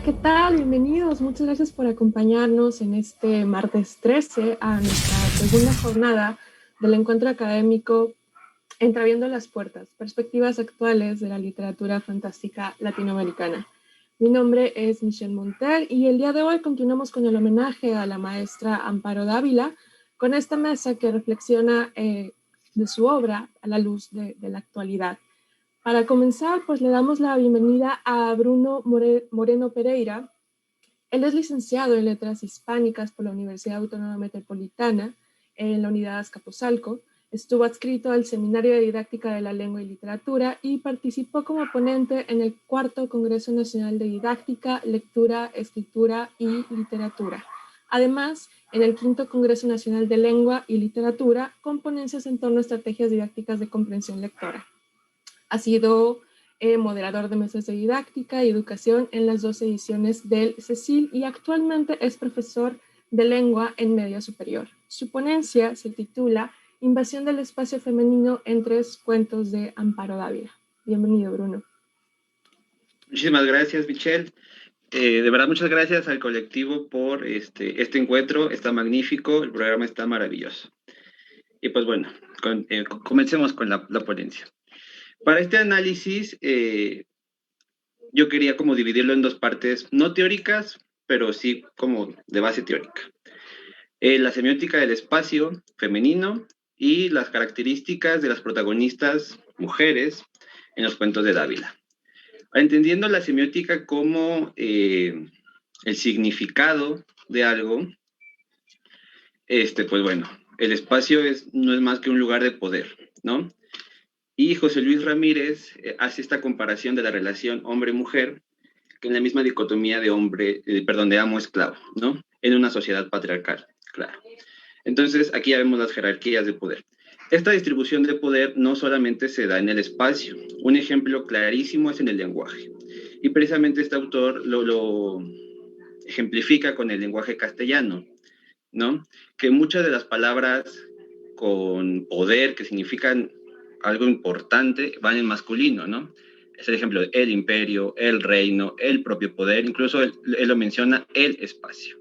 Hola, ¿qué tal? Bienvenidos. Muchas gracias por acompañarnos en este martes 13 a nuestra segunda jornada del encuentro académico Entraviendo las Puertas, perspectivas actuales de la literatura fantástica latinoamericana. Mi nombre es Michelle Monter y el día de hoy continuamos con el homenaje a la maestra Amparo Dávila con esta mesa que reflexiona de su obra a la luz de la actualidad. Para comenzar, pues le damos la bienvenida a Bruno Moreno Pereira. Él es licenciado en Letras Hispánicas por la Universidad Autónoma Metropolitana en la Unidad Azcapotzalco. Estuvo adscrito al Seminario de Didáctica de la Lengua y Literatura y participó como ponente en el cuarto Congreso Nacional de Didáctica, Lectura, Escritura y Literatura. Además, en el quinto Congreso Nacional de Lengua y Literatura, con ponencias en torno a estrategias didácticas de comprensión lectora. Ha sido moderador de mesas de didáctica y educación en las 2 ediciones del CECIL y actualmente es profesor de lengua en media superior. Su ponencia se titula Invasión del espacio femenino en 3 cuentos de Amparo Dávila. Bienvenido, Bruno. Muchísimas gracias, Michelle. De verdad, muchas gracias al colectivo por este encuentro. Está magnífico, el programa está maravilloso. Y pues bueno, comencemos con la ponencia. Para este análisis, yo quería como dividirlo en 2 partes, no teóricas, pero sí como de base teórica. La semiótica del espacio femenino y las características de las protagonistas mujeres en los cuentos de Dávila. Entendiendo la semiótica como el significado de algo, pues bueno, el espacio no es más que un lugar de poder, ¿no? Y José Luis Ramírez hace esta comparación de la relación hombre-mujer que en la misma dicotomía de amo-esclavo, ¿no? En una sociedad patriarcal, claro. Entonces, aquí ya vemos las jerarquías de poder. Esta distribución de poder no solamente se da en el espacio, un ejemplo clarísimo es en el lenguaje. Y precisamente este autor lo ejemplifica con el lenguaje castellano, ¿no? Que muchas de las palabras con poder, que significan algo importante, van en masculino, ¿no? Es el ejemplo de el imperio, el reino, el propio poder, incluso él lo menciona, el espacio,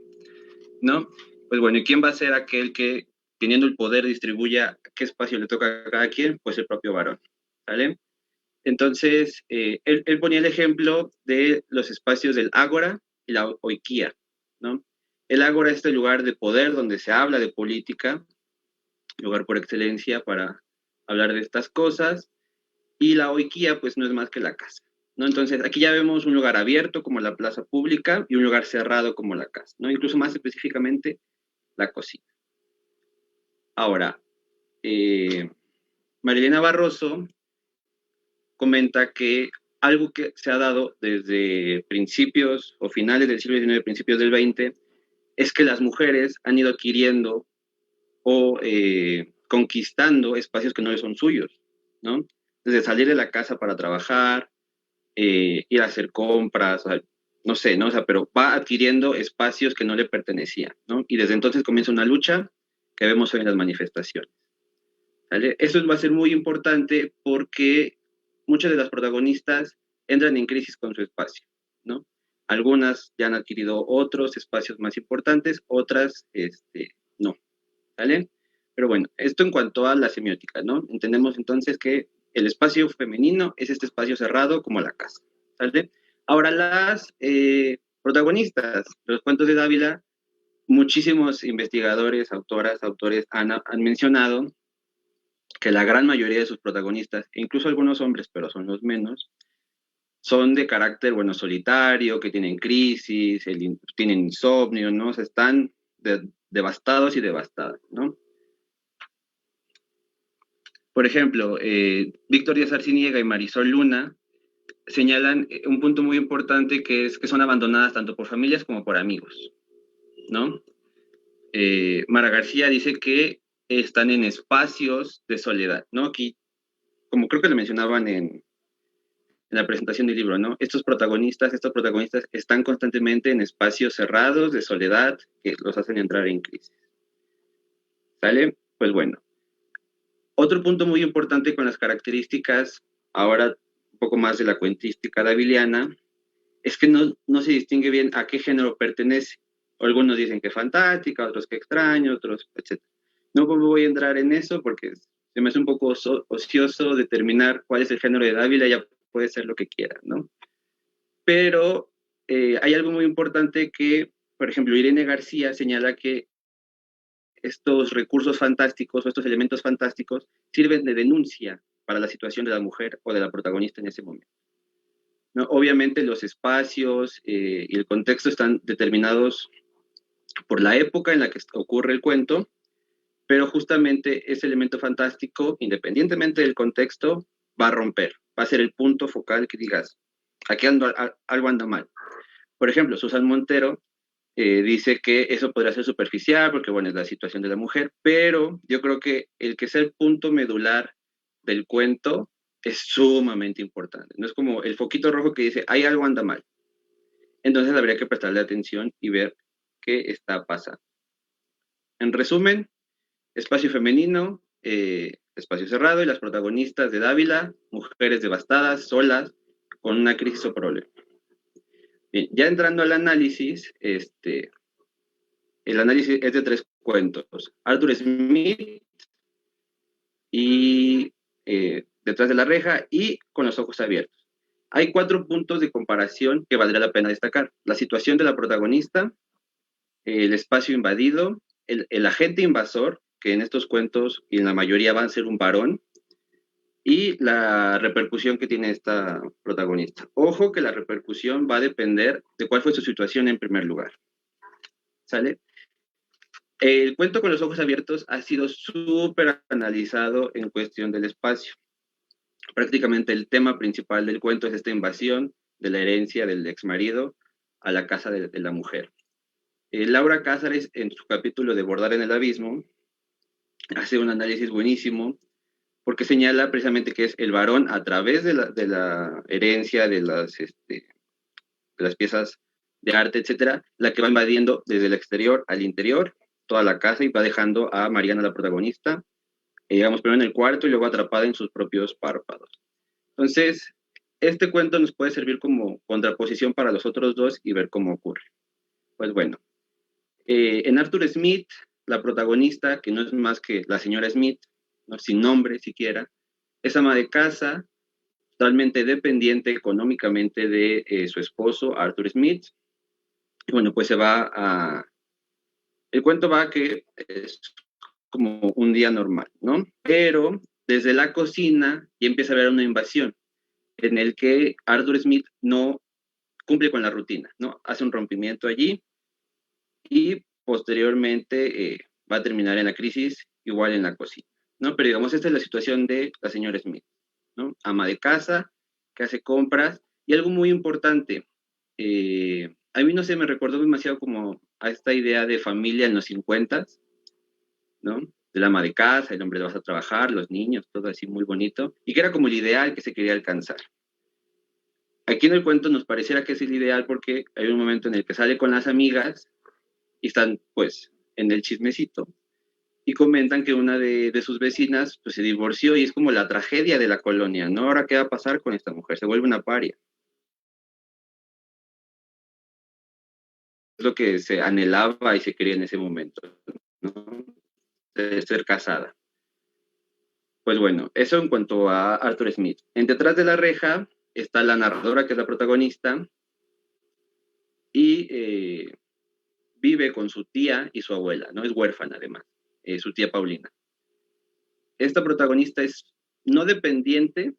¿no? Pues bueno, ¿y quién va a ser aquel que, teniendo el poder, distribuya qué espacio le toca a cada quien? Pues el propio varón, ¿vale? Entonces, él ponía el ejemplo de los espacios del ágora y la oikía, ¿no? El ágora es este lugar de poder donde se habla de política, lugar por excelencia para hablar de estas cosas, y la oikía pues no es más que la casa, ¿no? Entonces, aquí ya vemos un lugar abierto como la plaza pública y un lugar cerrado como la casa, ¿no? Incluso más específicamente, la cocina. Ahora, Marilena Barroso comenta que algo que se ha dado desde principios o finales del siglo XIX, principios del XX, es que las mujeres han ido adquiriendo o conquistando espacios que no les son suyos, ¿no? Desde salir de la casa para trabajar, ir a hacer compras, o sea, no sé, ¿no? O sea, pero va adquiriendo espacios que no le pertenecían, ¿no? Y desde entonces comienza una lucha que vemos hoy en las manifestaciones, ¿vale? Eso va a ser muy importante porque muchas de las protagonistas entran en crisis con su espacio, ¿no? Algunas ya han adquirido otros espacios más importantes, otras no, ¿vale? Pero bueno, esto en cuanto a la semiótica, ¿no? Entendemos entonces que el espacio femenino es este espacio cerrado como la casa, ¿vale? Ahora las protagonistas de los cuentos de Dávila, muchísimos investigadores, autoras, autores han mencionado que la gran mayoría de sus protagonistas, e incluso algunos hombres, pero son los menos, son de carácter, bueno, solitario, que tienen crisis, tienen insomnio, ¿no? O sea, están devastados y devastadas, ¿no? Por ejemplo, Víctor Díaz Arciniega y Marisol Luna señalan un punto muy importante que es que son abandonadas tanto por familias como por amigos, ¿no? Mara García dice que están en espacios de soledad, ¿no? Aquí, como creo que lo mencionaban en la presentación del libro, ¿no? Estos protagonistas están constantemente en espacios cerrados de soledad que los hacen entrar en crisis. ¿Sale? Pues bueno. Otro punto muy importante con las características, ahora un poco más de la cuentística daviliana, es que no se distingue bien a qué género pertenece. Algunos dicen que fantástica, otros que extraño, otros, etc. No me voy a entrar en eso porque se me hace un poco ocioso determinar cuál es el género de Dávila, ya puede ser lo que quiera, ¿no? Pero hay algo muy importante que, por ejemplo, Irene García señala que estos recursos fantásticos o estos elementos fantásticos sirven de denuncia para la situación de la mujer o de la protagonista en ese momento, ¿no? Obviamente los espacios y el contexto están determinados por la época en la que ocurre el cuento, pero justamente ese elemento fantástico, independientemente del contexto, va a romper, va a ser el punto focal que digas, aquí algo anda mal. Por ejemplo, Susan Montero dice que eso podría ser superficial porque, bueno, es la situación de la mujer, pero yo creo que el que sea el punto medular del cuento es sumamente importante. No es como el foquito rojo que dice, hay algo anda mal. Entonces habría que prestarle atención y ver qué está pasando. En resumen, espacio femenino, espacio cerrado y las protagonistas de Dávila, mujeres devastadas, solas, con una crisis o problema. Bien, ya entrando al análisis, el análisis es de 3 cuentos. Arthur Smith y Detrás de la reja y Con los ojos abiertos. Hay 4 puntos de comparación que valdría la pena destacar. La situación de la protagonista, el espacio invadido, el agente invasor, que en estos cuentos y en la mayoría va a ser un varón, y la repercusión que tiene esta protagonista. Ojo que la repercusión va a depender de cuál fue su situación en primer lugar. ¿Sale? El cuento Con los ojos abiertos ha sido súper analizado en cuestión del espacio. Prácticamente el tema principal del cuento es esta invasión de la herencia del exmarido a la casa de la mujer. Laura Cázares, en su capítulo de Bordar en el Abismo, hace un análisis buenísimo porque señala precisamente que es el varón a través de la herencia de las piezas de arte, etcétera, la que va invadiendo desde el exterior al interior toda la casa y va dejando a Mariana, la protagonista, digamos, primero en el cuarto y luego atrapada en sus propios párpados. Entonces, este cuento nos puede servir como contraposición para los otros dos y ver cómo ocurre. Pues bueno, en Arthur Smith, la protagonista, que no es más que la señora Smith, ¿no? Sin nombre siquiera, es ama de casa, totalmente dependiente económicamente de su esposo, Arthur Smith. Y bueno, pues se va a... El cuento va que es como un día normal, ¿no? Pero desde la cocina ya empieza a haber una invasión en el que Arthur Smith no cumple con la rutina, ¿no? Hace un rompimiento allí y posteriormente va a terminar en la crisis igual en la cocina, ¿no? Pero digamos, esta es la situación de la señora Smith, ¿no? Ama de casa, que hace compras, y algo muy importante, a mí no sé, me recordó demasiado como a esta idea de familia en los 50, ¿no? Del ama de casa, el hombre vas a trabajar, los niños, todo así muy bonito, y que era como el ideal que se quería alcanzar. Aquí en el cuento nos pareciera que es el ideal porque hay un momento en el que sale con las amigas y están pues en el chismecito y comentan que una de sus vecinas pues se divorció y es como la tragedia de la colonia, ¿no? Ahora, ¿qué va a pasar con esta mujer? Se vuelve una paria. Es lo que se anhelaba y se quería en ese momento, ¿no? De ser casada. Pues bueno, eso en cuanto a Arthur Smith. En Detrás de la reja está la narradora, que es la protagonista, y vive con su tía y su abuela, ¿no? Es huérfana además, su tía Paulina. Esta protagonista es no dependiente,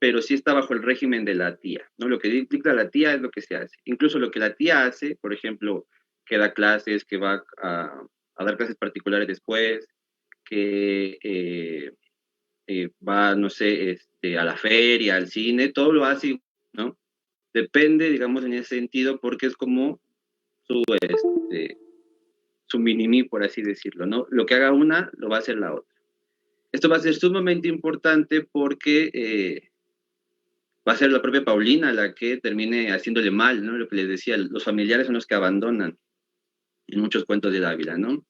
pero sí está bajo el régimen de la tía, ¿no? Lo que dicta la tía es lo que se hace. Incluso lo que la tía hace, por ejemplo, que da clases, que va a dar clases particulares después, que va, no sé, a la feria, al cine, todo lo hace, ¿no? Depende, digamos, en ese sentido, porque es como su mini-mí, por así decirlo, ¿no? Lo que haga una, lo va a hacer la otra. Esto va a ser sumamente importante porque va a ser la propia Paulina la que termine haciéndole mal, ¿no? Lo que les decía, los familiares son los que abandonan en muchos cuentos de Dávila, ¿no?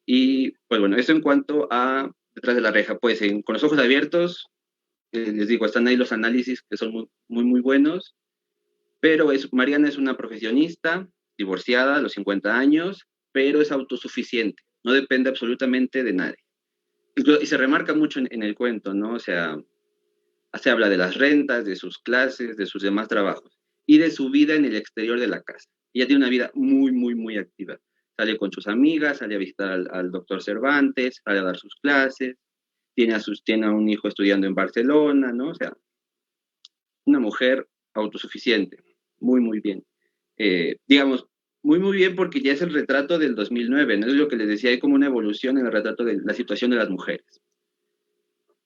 Y, pues bueno, eso en cuanto a Detrás de la reja. Pues Con los ojos abiertos, les digo, están ahí los análisis que son muy, muy, muy buenos. Pero Mariana es una profesionista, divorciada a los 50 años, pero es autosuficiente, no depende absolutamente de nadie. Y se remarca mucho en el cuento, ¿no? O sea, se habla de las rentas, de sus clases, de sus demás trabajos y de su vida en el exterior de la casa. Ella tiene una vida muy, muy, muy activa. Sale con sus amigas, sale a visitar al doctor Cervantes, sale a dar sus clases, tiene a un hijo estudiando en Barcelona, ¿no? O sea, una mujer autosuficiente, muy, muy bien. Digamos, muy, muy bien porque ya es el retrato del 2009, ¿no? Es lo que les decía, hay como una evolución en el retrato de la situación de las mujeres.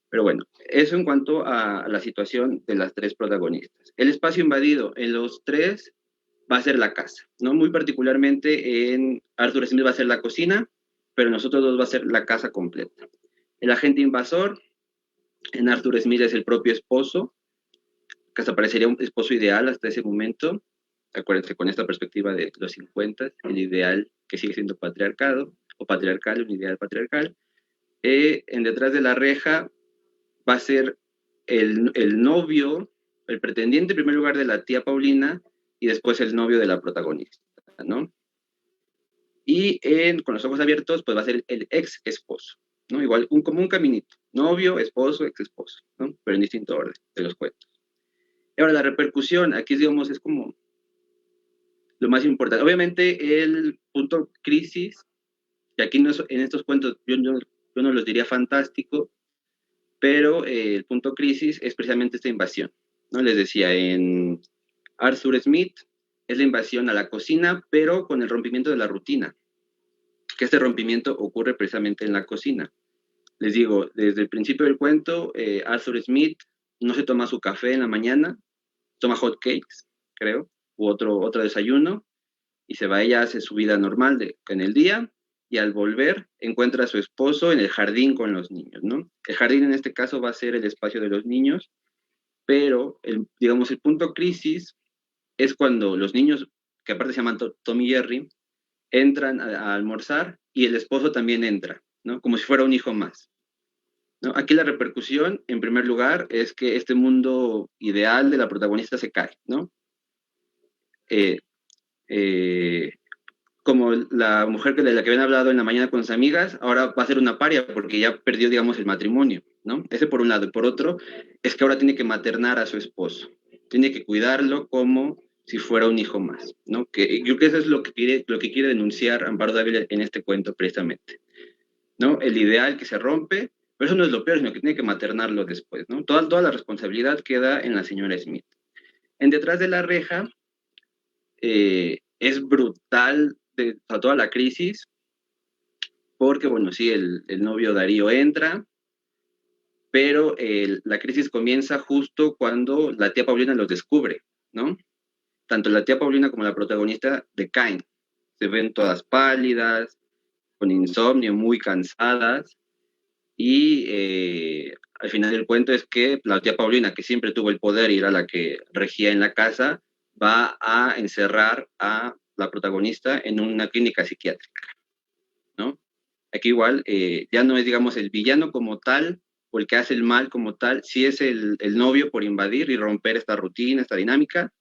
Pero bueno, eso en cuanto a la situación de las tres protagonistas. El espacio invadido en los tres va a ser la casa, ¿no? Muy particularmente en Arthur Smith va a ser la cocina, pero en nosotros dos va a ser la casa completa. El agente invasor en Arthur Smith es el propio esposo, que hasta parecería un esposo ideal hasta ese momento. Acuérdense, con esta perspectiva de los 50, el ideal que sigue siendo patriarcado, o patriarcal, un ideal patriarcal. En Detrás de la reja va a ser el novio, el pretendiente en primer lugar de la tía Paulina y después el novio de la protagonista, ¿no? Y con los ojos abiertos, pues va a ser el ex esposo, ¿no? Igual, como un caminito, novio, esposo, ex esposo, ¿no? Pero en distinto orden de los cuentos. Y ahora, la repercusión, aquí digamos, es como lo más importante. Obviamente, el punto crisis, que aquí no es, en estos cuentos yo no los diría fantástico, pero el punto crisis es precisamente esta invasión, ¿no? Les decía, en Arthur Smith es la invasión a la cocina, pero con el rompimiento de la rutina, que este rompimiento ocurre precisamente en la cocina. Les digo, desde el principio del cuento, Arthur Smith no se toma su café en la mañana, toma hot cakes, creo, u otro desayuno, y se va, ella hace su vida normal en el día, y al volver encuentra a su esposo en el jardín con los niños, ¿no? El jardín en este caso va a ser el espacio de los niños, pero digamos el punto crisis es cuando los niños, que aparte se llaman Tom y Jerry, entran a almorzar y el esposo también entra, ¿no? Como si fuera un hijo más, ¿no? Aquí la repercusión, en primer lugar, es que este mundo ideal de la protagonista se cae, ¿no? Eh, eh, como la mujer de la que habían hablado en la mañana con sus amigas, ahora va a ser una paria porque ya perdió, digamos, el matrimonio, ¿no? Ese por un lado. Y por otro, es que ahora tiene que maternar a su esposo. Tiene que cuidarlo como si fuera un hijo más, ¿no? Que yo creo que eso es lo que quiere denunciar Amparo Dávila en este cuento precisamente, ¿no? El ideal que se rompe, pero eso no es lo peor, sino que tiene que maternarlo después, ¿no? Toda la responsabilidad queda en la señora Smith. En Detrás de la reja, es brutal toda la crisis, porque, bueno, sí, el novio Darío entra, pero la crisis comienza justo cuando la tía Paulina los descubre, ¿no? Tanto la tía Paulina como la protagonista decaen, se ven todas pálidas, con insomnio, muy cansadas, y al final del cuento es que la tía Paulina, que siempre tuvo el poder y era la que regía en la casa, va a encerrar a la protagonista en una clínica psiquiátrica, ¿no? Aquí igual ya no es, digamos, el villano como tal o el que hace el mal como tal, sí es el novio por invadir y romper esta rutina, esta dinámica,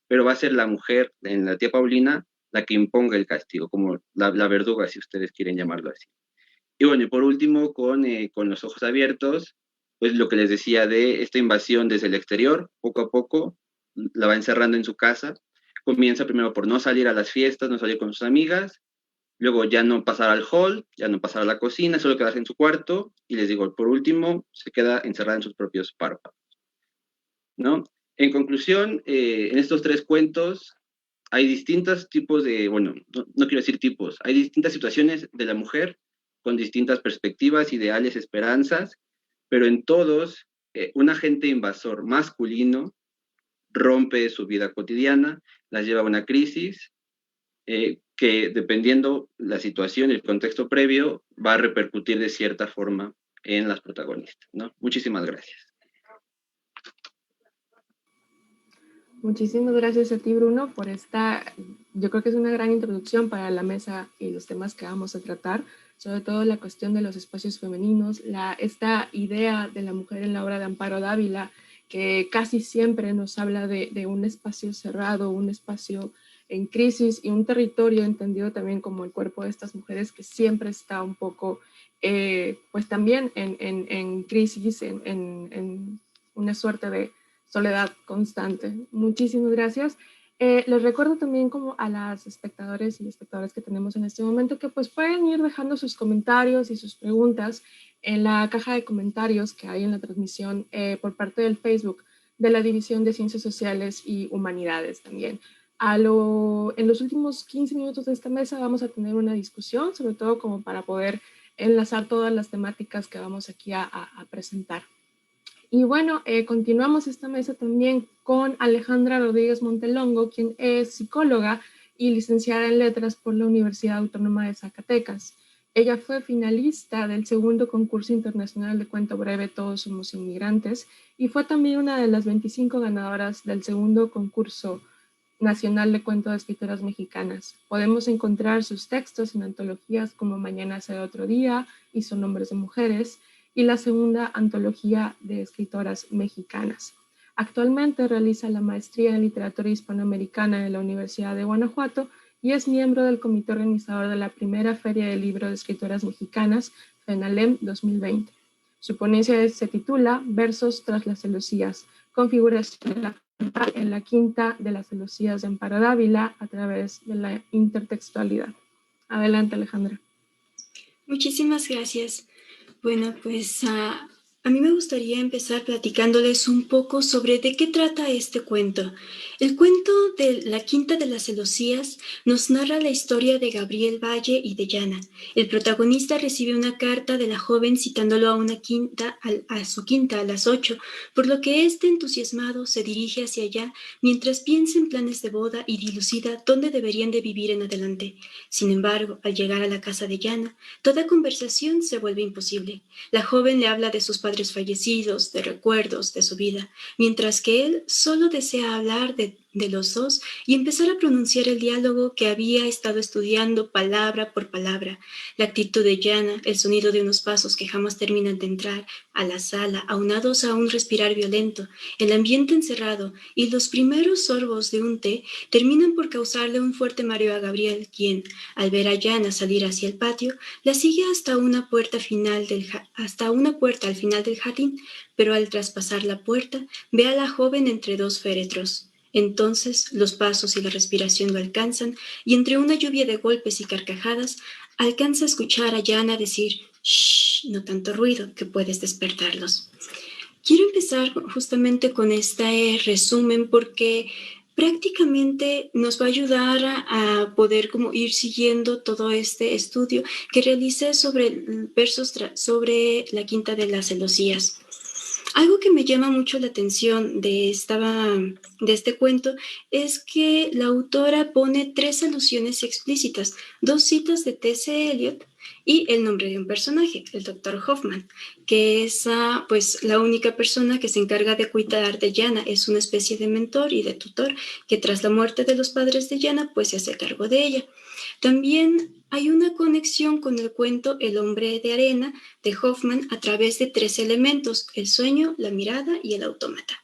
pero va a ser la mujer, en la tía Paulina, la que imponga el castigo, como la verduga, si ustedes quieren llamarlo así. Y bueno, y por último, con los ojos abiertos, pues lo que les decía de esta invasión desde el exterior, poco a poco la va encerrando en su casa. Comienza primero por no salir a las fiestas, no salir con sus amigas, luego ya no pasar al hall, ya no pasar a la cocina, solo quedarse en su cuarto, y les digo, por último, se queda encerrada en sus propios párpados, ¿no? En conclusión, en estos tres cuentos hay distintos tipos de, bueno, no quiero decir tipos, hay distintas situaciones de la mujer con distintas perspectivas, ideales, esperanzas, pero en todos, un agente invasor masculino rompe su vida cotidiana, las lleva a una crisis, que dependiendo la situación, el contexto previo, va a repercutir de cierta forma en las protagonistas, ¿no? Muchísimas gracias. Muchísimas gracias a ti, Bruno, por esta, yo creo que es una gran introducción para la mesa y los temas que vamos a tratar, sobre todo la cuestión de los espacios femeninos, esta idea de la mujer en la obra de Amparo Dávila que casi siempre nos habla de un espacio cerrado, un espacio en crisis y un territorio entendido también como el cuerpo de estas mujeres que siempre está un poco, pues también en crisis, en una suerte de soledad constante. Muchísimas gracias. Les recuerdo también como a las espectadores y espectadoras que tenemos en este momento que pues pueden ir dejando sus comentarios y sus preguntas en la caja de comentarios que hay en la transmisión por parte del Facebook de la División de Ciencias Sociales y Humanidades también. En los últimos 15 minutos de esta mesa vamos a tener una discusión, sobre todo como para poder enlazar todas las temáticas que vamos aquí a presentar. Y bueno, continuamos esta mesa también con Alejandra Rodríguez Montelongo, quien es psicóloga y licenciada en letras por la Universidad Autónoma de Zacatecas. Ella fue finalista del segundo concurso internacional de cuento breve Todos somos inmigrantes y fue también una de las 25 ganadoras del segundo concurso nacional de cuento de escritoras mexicanas. Podemos encontrar sus textos en antologías como Mañana será otro día y Son nombres de mujeres, y la segunda antología de escritoras mexicanas. Actualmente realiza la maestría en literatura hispanoamericana en la Universidad de Guanajuato y es miembro del comité organizador de la primera Feria del Libro de Escritoras Mexicanas, FENALEM 2020. Su ponencia se titula Versos tras las celosías, configuración en la quinta de las celosías de Amparo Dávila a través de la intertextualidad. Adelante, Alejandra. Muchísimas gracias. Bueno, pues a mí me gustaría empezar platicándoles un poco sobre de qué trata este cuento. El cuento de La Quinta de las Celosías nos narra la historia de Gabriel Valle y de Yana. El protagonista recibe una carta de la joven citándolo a una quinta, a su quinta a las 8, por lo que este entusiasmado se dirige hacia allá mientras piensa en planes de boda y dilucida dónde deberían de vivir en adelante. Sin embargo, al llegar a la casa de Yana, toda conversación se vuelve imposible. La joven le habla de sus padres fallecidos, de recuerdos, de su vida, mientras que él solo desea hablar de los dos y empezar a pronunciar el diálogo que había estado estudiando palabra por palabra. La actitud de Yana, el sonido de unos pasos que jamás terminan de entrar a la sala, aunados a un respirar violento, el ambiente encerrado y los primeros sorbos de un té terminan por causarle un fuerte mareo a Gabriel, quien, al ver a Yana salir hacia el patio, la sigue hasta una puerta al final del jardín, pero al traspasar la puerta ve a la joven entre dos féretros. Entonces los pasos y la respiración lo alcanzan y entre una lluvia de golpes y carcajadas alcanza a escuchar a Yana decir «Shh, no tanto ruido que puedes despertarlos». Quiero empezar justamente con este resumen porque prácticamente nos va a ayudar a poder como ir siguiendo todo este estudio que realicé sobre versos sobre la Quinta de las Celosías. Algo que me llama mucho la atención de este cuento es que la autora pone 3 alusiones explícitas, 2 citas de T.S. Eliot y el nombre de un personaje, el Dr. Hoffman, que es pues la única persona que se encarga de cuidar de Yana, es una especie de mentor y de tutor que tras la muerte de los padres de Yana pues se hace cargo de ella. También hay una conexión con el cuento El hombre de arena de Hoffman a través de 3 elementos, el sueño, la mirada y el autómata.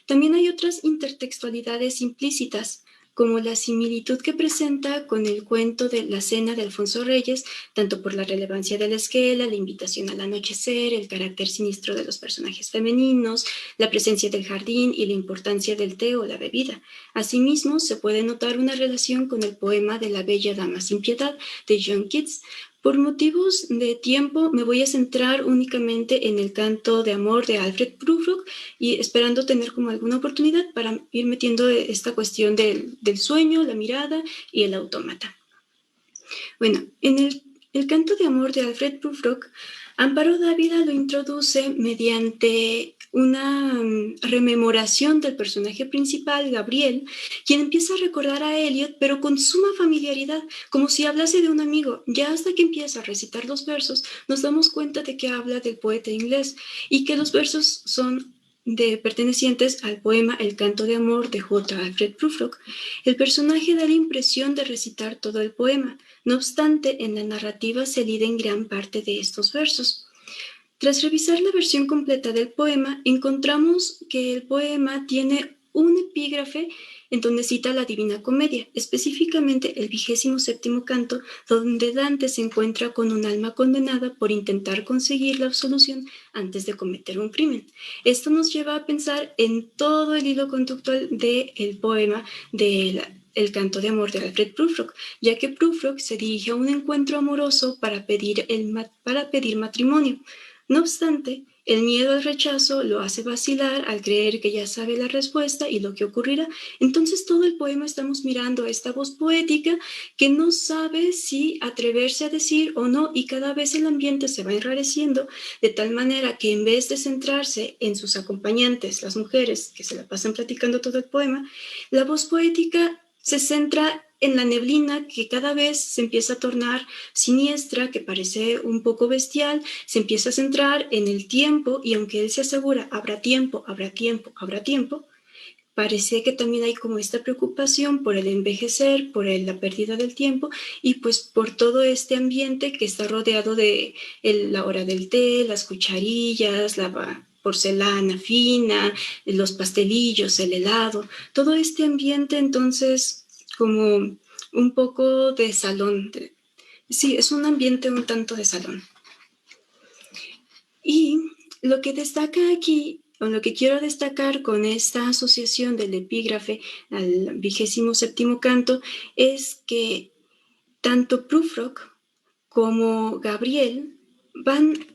También hay otras intertextualidades implícitas, como la similitud que presenta con el cuento de La cena de Alfonso Reyes, tanto por la relevancia de la esquela, la invitación al anochecer, el carácter siniestro de los personajes femeninos, la presencia del jardín y la importancia del té o la bebida. Asimismo, se puede notar una relación con el poema de La bella dama sin piedad de John Keats. Por motivos de tiempo me voy a centrar únicamente en el canto de amor de Alfred Prufrock y esperando tener como alguna oportunidad para ir metiendo esta cuestión del sueño, la mirada y el autómata. Bueno, en el canto de amor de Alfred Prufrock, Amparo Dávila lo introduce mediante una rememoración del personaje principal, Gabriel, quien empieza a recordar a Eliot, pero con suma familiaridad, como si hablase de un amigo. Ya hasta que empieza a recitar los versos, nos damos cuenta de que habla del poeta inglés y que los versos son pertenecientes al poema El canto de amor de J. Alfred Prufrock. El personaje da la impresión de recitar todo el poema. No obstante, en la narrativa se eliden gran parte de estos versos. Tras revisar la versión completa del poema, encontramos que el poema tiene un epígrafe en donde cita la Divina Comedia, específicamente el 27º canto, donde Dante se encuentra con un alma condenada por intentar conseguir la absolución antes de cometer un crimen. Esto nos lleva a pensar en todo el hilo conductual del poema El canto de amor de Alfred Prufrock, ya que Prufrock se dirige a un encuentro amoroso para pedir matrimonio. No obstante, el miedo al rechazo lo hace vacilar al creer que ya sabe la respuesta y lo que ocurrirá. Entonces todo el poema estamos mirando a esta voz poética que no sabe si atreverse a decir o no, y cada vez el ambiente se va enrareciendo de tal manera que en vez de centrarse en sus acompañantes, las mujeres que se la pasan platicando todo el poema, la voz poética se centra en la neblina que cada vez se empieza a tornar siniestra, que parece un poco bestial, se empieza a centrar en el tiempo, y aunque él se asegura habrá tiempo, habrá tiempo, habrá tiempo, parece que también hay como esta preocupación por el envejecer, por la pérdida del tiempo y pues por todo este ambiente que está rodeado de la hora del té, las cucharillas, la porcelana fina, los pastelillos, el helado, todo este ambiente entonces como un poco de salón. Sí, es un ambiente un tanto de salón. Y lo que destaca aquí, o lo que quiero destacar con esta asociación del epígrafe al 27º canto, es que tanto Prufrock como Gabriel van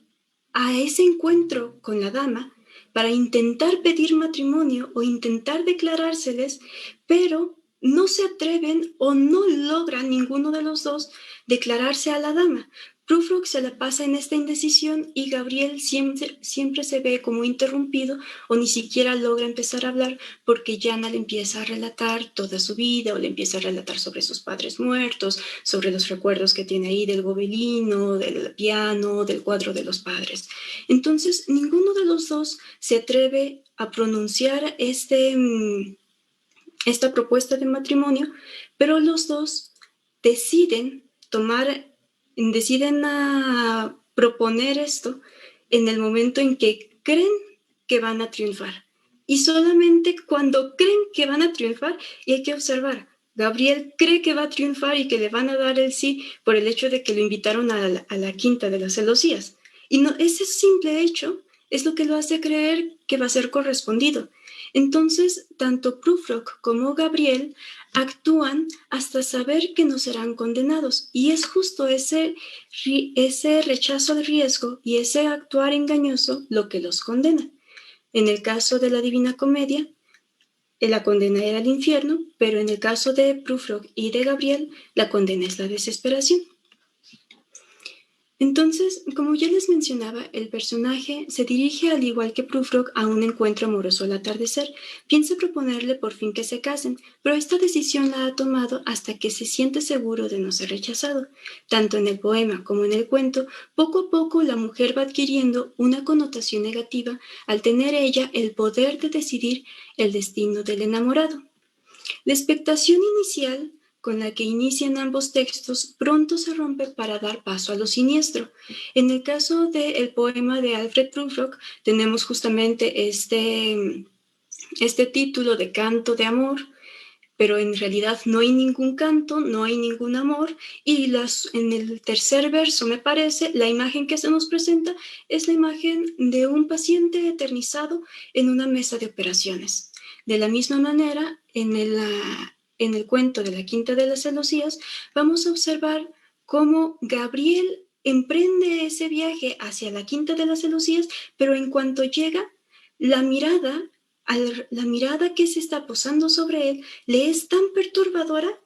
a ese encuentro con la dama para intentar pedir matrimonio o intentar declarárseles, pero no se atreven o no logran ninguno de los dos declararse a la dama. Prufrock se la pasa en esta indecisión y Gabriel siempre se ve como interrumpido o ni siquiera logra empezar a hablar porque Jana le empieza a relatar toda su vida o le empieza a relatar sobre sus padres muertos, sobre los recuerdos que tiene ahí del gobelino, del piano, del cuadro de los padres. Entonces, ninguno de los dos se atreve a pronunciar esta propuesta de matrimonio, pero los dos deciden a proponer esto en el momento en que creen que van a triunfar. Y solamente cuando creen que van a triunfar, y hay que observar, Gabriel cree que va a triunfar y que le van a dar el sí por el hecho de que lo invitaron a la quinta de las celosías. Y no, ese simple hecho es lo que lo hace creer que va a ser correspondido. Entonces, tanto Prufrock como Gabriel actúan hasta saber que no serán condenados. Y es justo ese rechazo al riesgo y ese actuar engañoso lo que los condena. En el caso de la Divina Comedia, la condena era el infierno, pero en el caso de Prufrock y de Gabriel, la condena es la desesperación. Entonces, como ya les mencionaba, el personaje se dirige, al igual que Prufrock, a un encuentro amoroso al atardecer. Piensa proponerle por fin que se casen, pero esta decisión la ha tomado hasta que se siente seguro de no ser rechazado. Tanto en el poema como en el cuento, poco a poco la mujer va adquiriendo una connotación negativa al tener ella el poder de decidir el destino del enamorado. La expectación inicial con la que inician ambos textos pronto se rompe para dar paso a lo siniestro. En el caso del poema de Alfred Prufrock tenemos justamente este título de canto de amor, pero en realidad no hay ningún canto, no hay ningún amor, y en el tercer verso, me parece, la imagen que se nos presenta es la imagen de un paciente eternizado en una mesa de operaciones. De la misma manera, en el cuento de la Quinta de las Celosías, vamos a observar cómo Gabriel emprende ese viaje hacia la Quinta de las Celosías, pero en cuanto llega, la mirada que se está posando sobre él le es tan perturbadora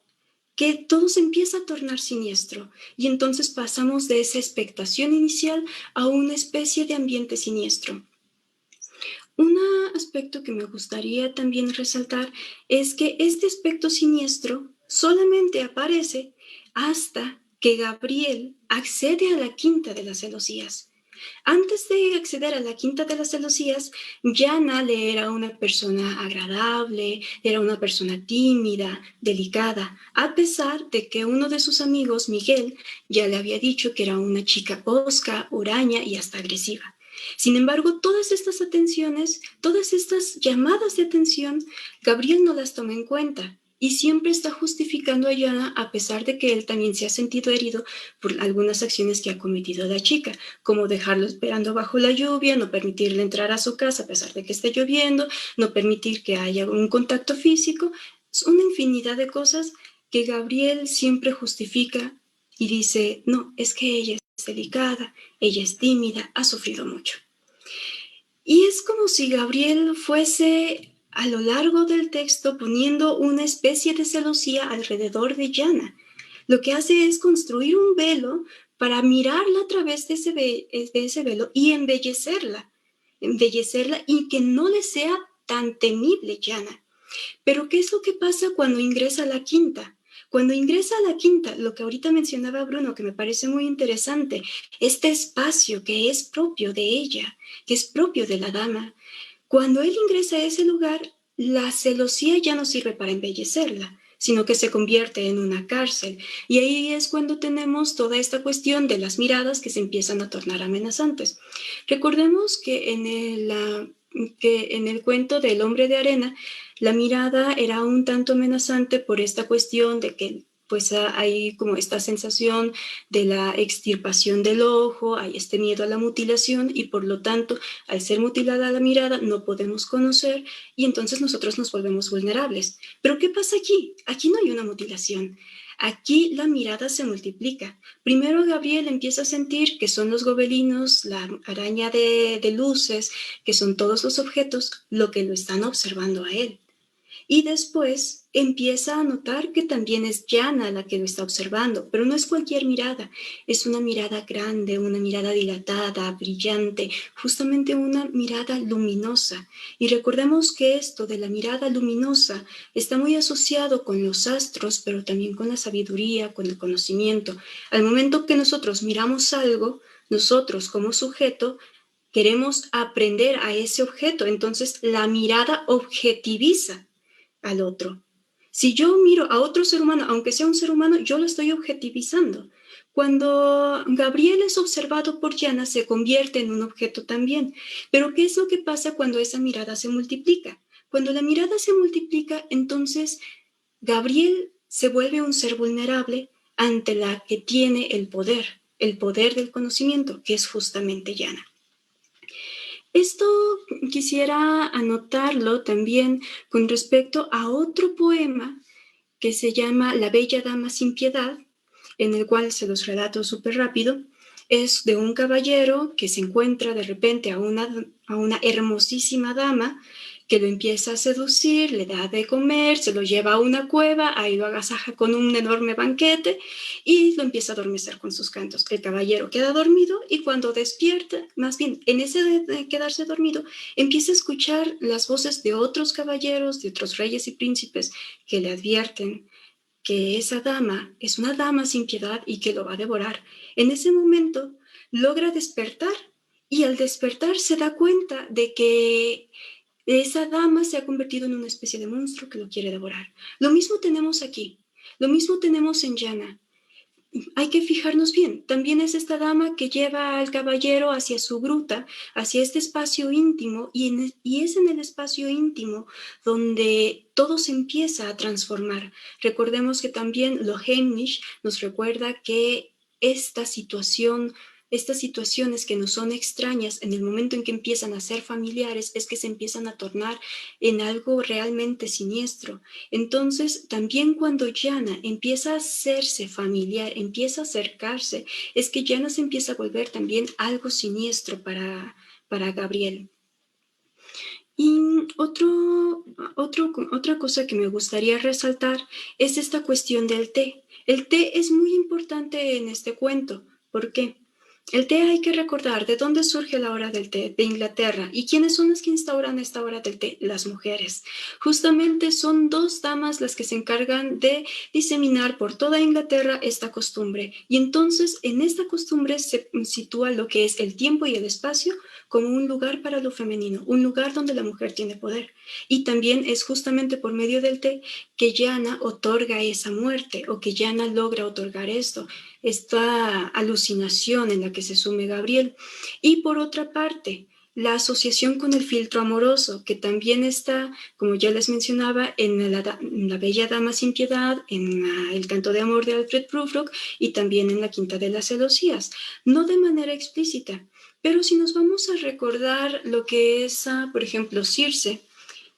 que todo se empieza a tornar siniestro, y entonces pasamos de esa expectación inicial a una especie de ambiente siniestro. Un aspecto que me gustaría también resaltar es que este aspecto siniestro solamente aparece hasta que Gabriel accede a la Quinta de las Celosías. Antes de acceder a la Quinta de las Celosías, Jana le era una persona agradable, era una persona tímida, delicada, a pesar de que uno de sus amigos, Miguel, ya le había dicho que era una chica hosca, huraña y hasta agresiva. Sin embargo, todas estas atenciones, todas estas llamadas de atención, Gabriel no las toma en cuenta y siempre está justificando a Yana a pesar de que él también se ha sentido herido por algunas acciones que ha cometido la chica, como dejarlo esperando bajo la lluvia, no permitirle entrar a su casa a pesar de que esté lloviendo, no permitir que haya un contacto físico. Es una infinidad de cosas que Gabriel siempre justifica y dice, no, es que ella es delicada, ella es tímida, ha sufrido mucho. Y es como si Gabriel fuese a lo largo del texto poniendo una especie de celosía alrededor de Yana. Lo que hace es construir un velo para mirarla a través de ese velo y embellecerla y que no le sea tan temible Yana. Pero ¿qué es lo que pasa cuando ingresa a la quinta? Cuando ingresa a la quinta, lo que ahorita mencionaba Bruno, que me parece muy interesante, este espacio que es propio de ella, que es propio de la dama, cuando él ingresa a ese lugar, la celosía ya no sirve para embellecerla, sino que se convierte en una cárcel. Y ahí es cuando tenemos toda esta cuestión de las miradas que se empiezan a tornar amenazantes. Recordemos que en el cuento del hombre de arena, la mirada era un tanto amenazante por esta cuestión de que pues hay como esta sensación de la extirpación del ojo, hay este miedo a la mutilación y por lo tanto, al ser mutilada la mirada, no podemos conocer y entonces nosotros nos volvemos vulnerables. Pero ¿qué pasa aquí? Aquí no hay una mutilación. Aquí la mirada se multiplica. Primero Gabriel empieza a sentir que son los gobelinos, la araña de luces, que son todos los objetos, lo que lo están observando a él. Y después empieza a notar que también es Yana la que lo está observando, pero no es cualquier mirada, es una mirada grande, una mirada dilatada, brillante, justamente una mirada luminosa. Y recordemos que esto de la mirada luminosa está muy asociado con los astros, pero también con la sabiduría, con el conocimiento. Al momento que nosotros miramos algo, nosotros como sujeto, queremos aprender a ese objeto, entonces la mirada objetiviza al otro. Si yo miro a otro ser humano, aunque sea un ser humano, yo lo estoy objetivizando. Cuando Gabriel es observado por Yana, se convierte en un objeto también. Pero ¿qué es lo que pasa cuando esa mirada se multiplica? Cuando la mirada se multiplica, entonces Gabriel se vuelve un ser vulnerable ante la que tiene el poder del conocimiento, que es justamente Yana. Esto quisiera anotarlo también con respecto a otro poema que se llama La bella dama sin piedad, en el cual se los relato súper rápido. Es de un caballero que se encuentra de repente a una hermosísima dama que lo empieza a seducir, le da de comer, se lo lleva a una cueva, ahí lo agasaja con un enorme banquete y lo empieza a adormecer con sus cantos. El caballero queda dormido y cuando despierta, más bien en ese de quedarse dormido, empieza a escuchar las voces de otros caballeros, de otros reyes y príncipes que le advierten que esa dama es una dama sin piedad y que lo va a devorar. En ese momento logra despertar y al despertar se da cuenta de que esa dama se ha convertido en una especie de monstruo que lo quiere devorar. Lo mismo tenemos aquí, lo mismo tenemos en Yana. Hay que fijarnos bien, también es esta dama que lleva al caballero hacia su gruta, hacia este espacio íntimo, y es en el espacio íntimo donde todo se empieza a transformar. Recordemos que también lo Heimlich nos recuerda que estas situaciones que nos son extrañas en el momento en que empiezan a ser familiares es que se empiezan a tornar en algo realmente siniestro. Entonces, también cuando Yana empieza a hacerse familiar, empieza a acercarse, es que Yana se empieza a volver también algo siniestro para Gabriel. Y otra cosa que me gustaría resaltar es esta cuestión del té. El té es muy importante en este cuento. ¿Por qué? El té hay que recordar de dónde surge la hora del té, de Inglaterra. ¿Y quiénes son las que instauran esta hora del té? Las mujeres. Justamente son dos damas las que se encargan de diseminar por toda Inglaterra esta costumbre. Y entonces en esta costumbre se sitúa lo que es el tiempo y el espacio como un lugar para lo femenino, un lugar donde la mujer tiene poder. Y también es justamente por medio del té que Yana otorga esa muerte o que Yana logra otorgar esta alucinación en la que se sume Gabriel. Y por otra parte, la asociación con el filtro amoroso, que también está, como ya les mencionaba, en la Bella Dama sin Piedad, en El canto de amor de Alfred Prufrock y también en La quinta de las celosías. No de manera explícita, pero si nos vamos a recordar lo que es, por ejemplo, Circe,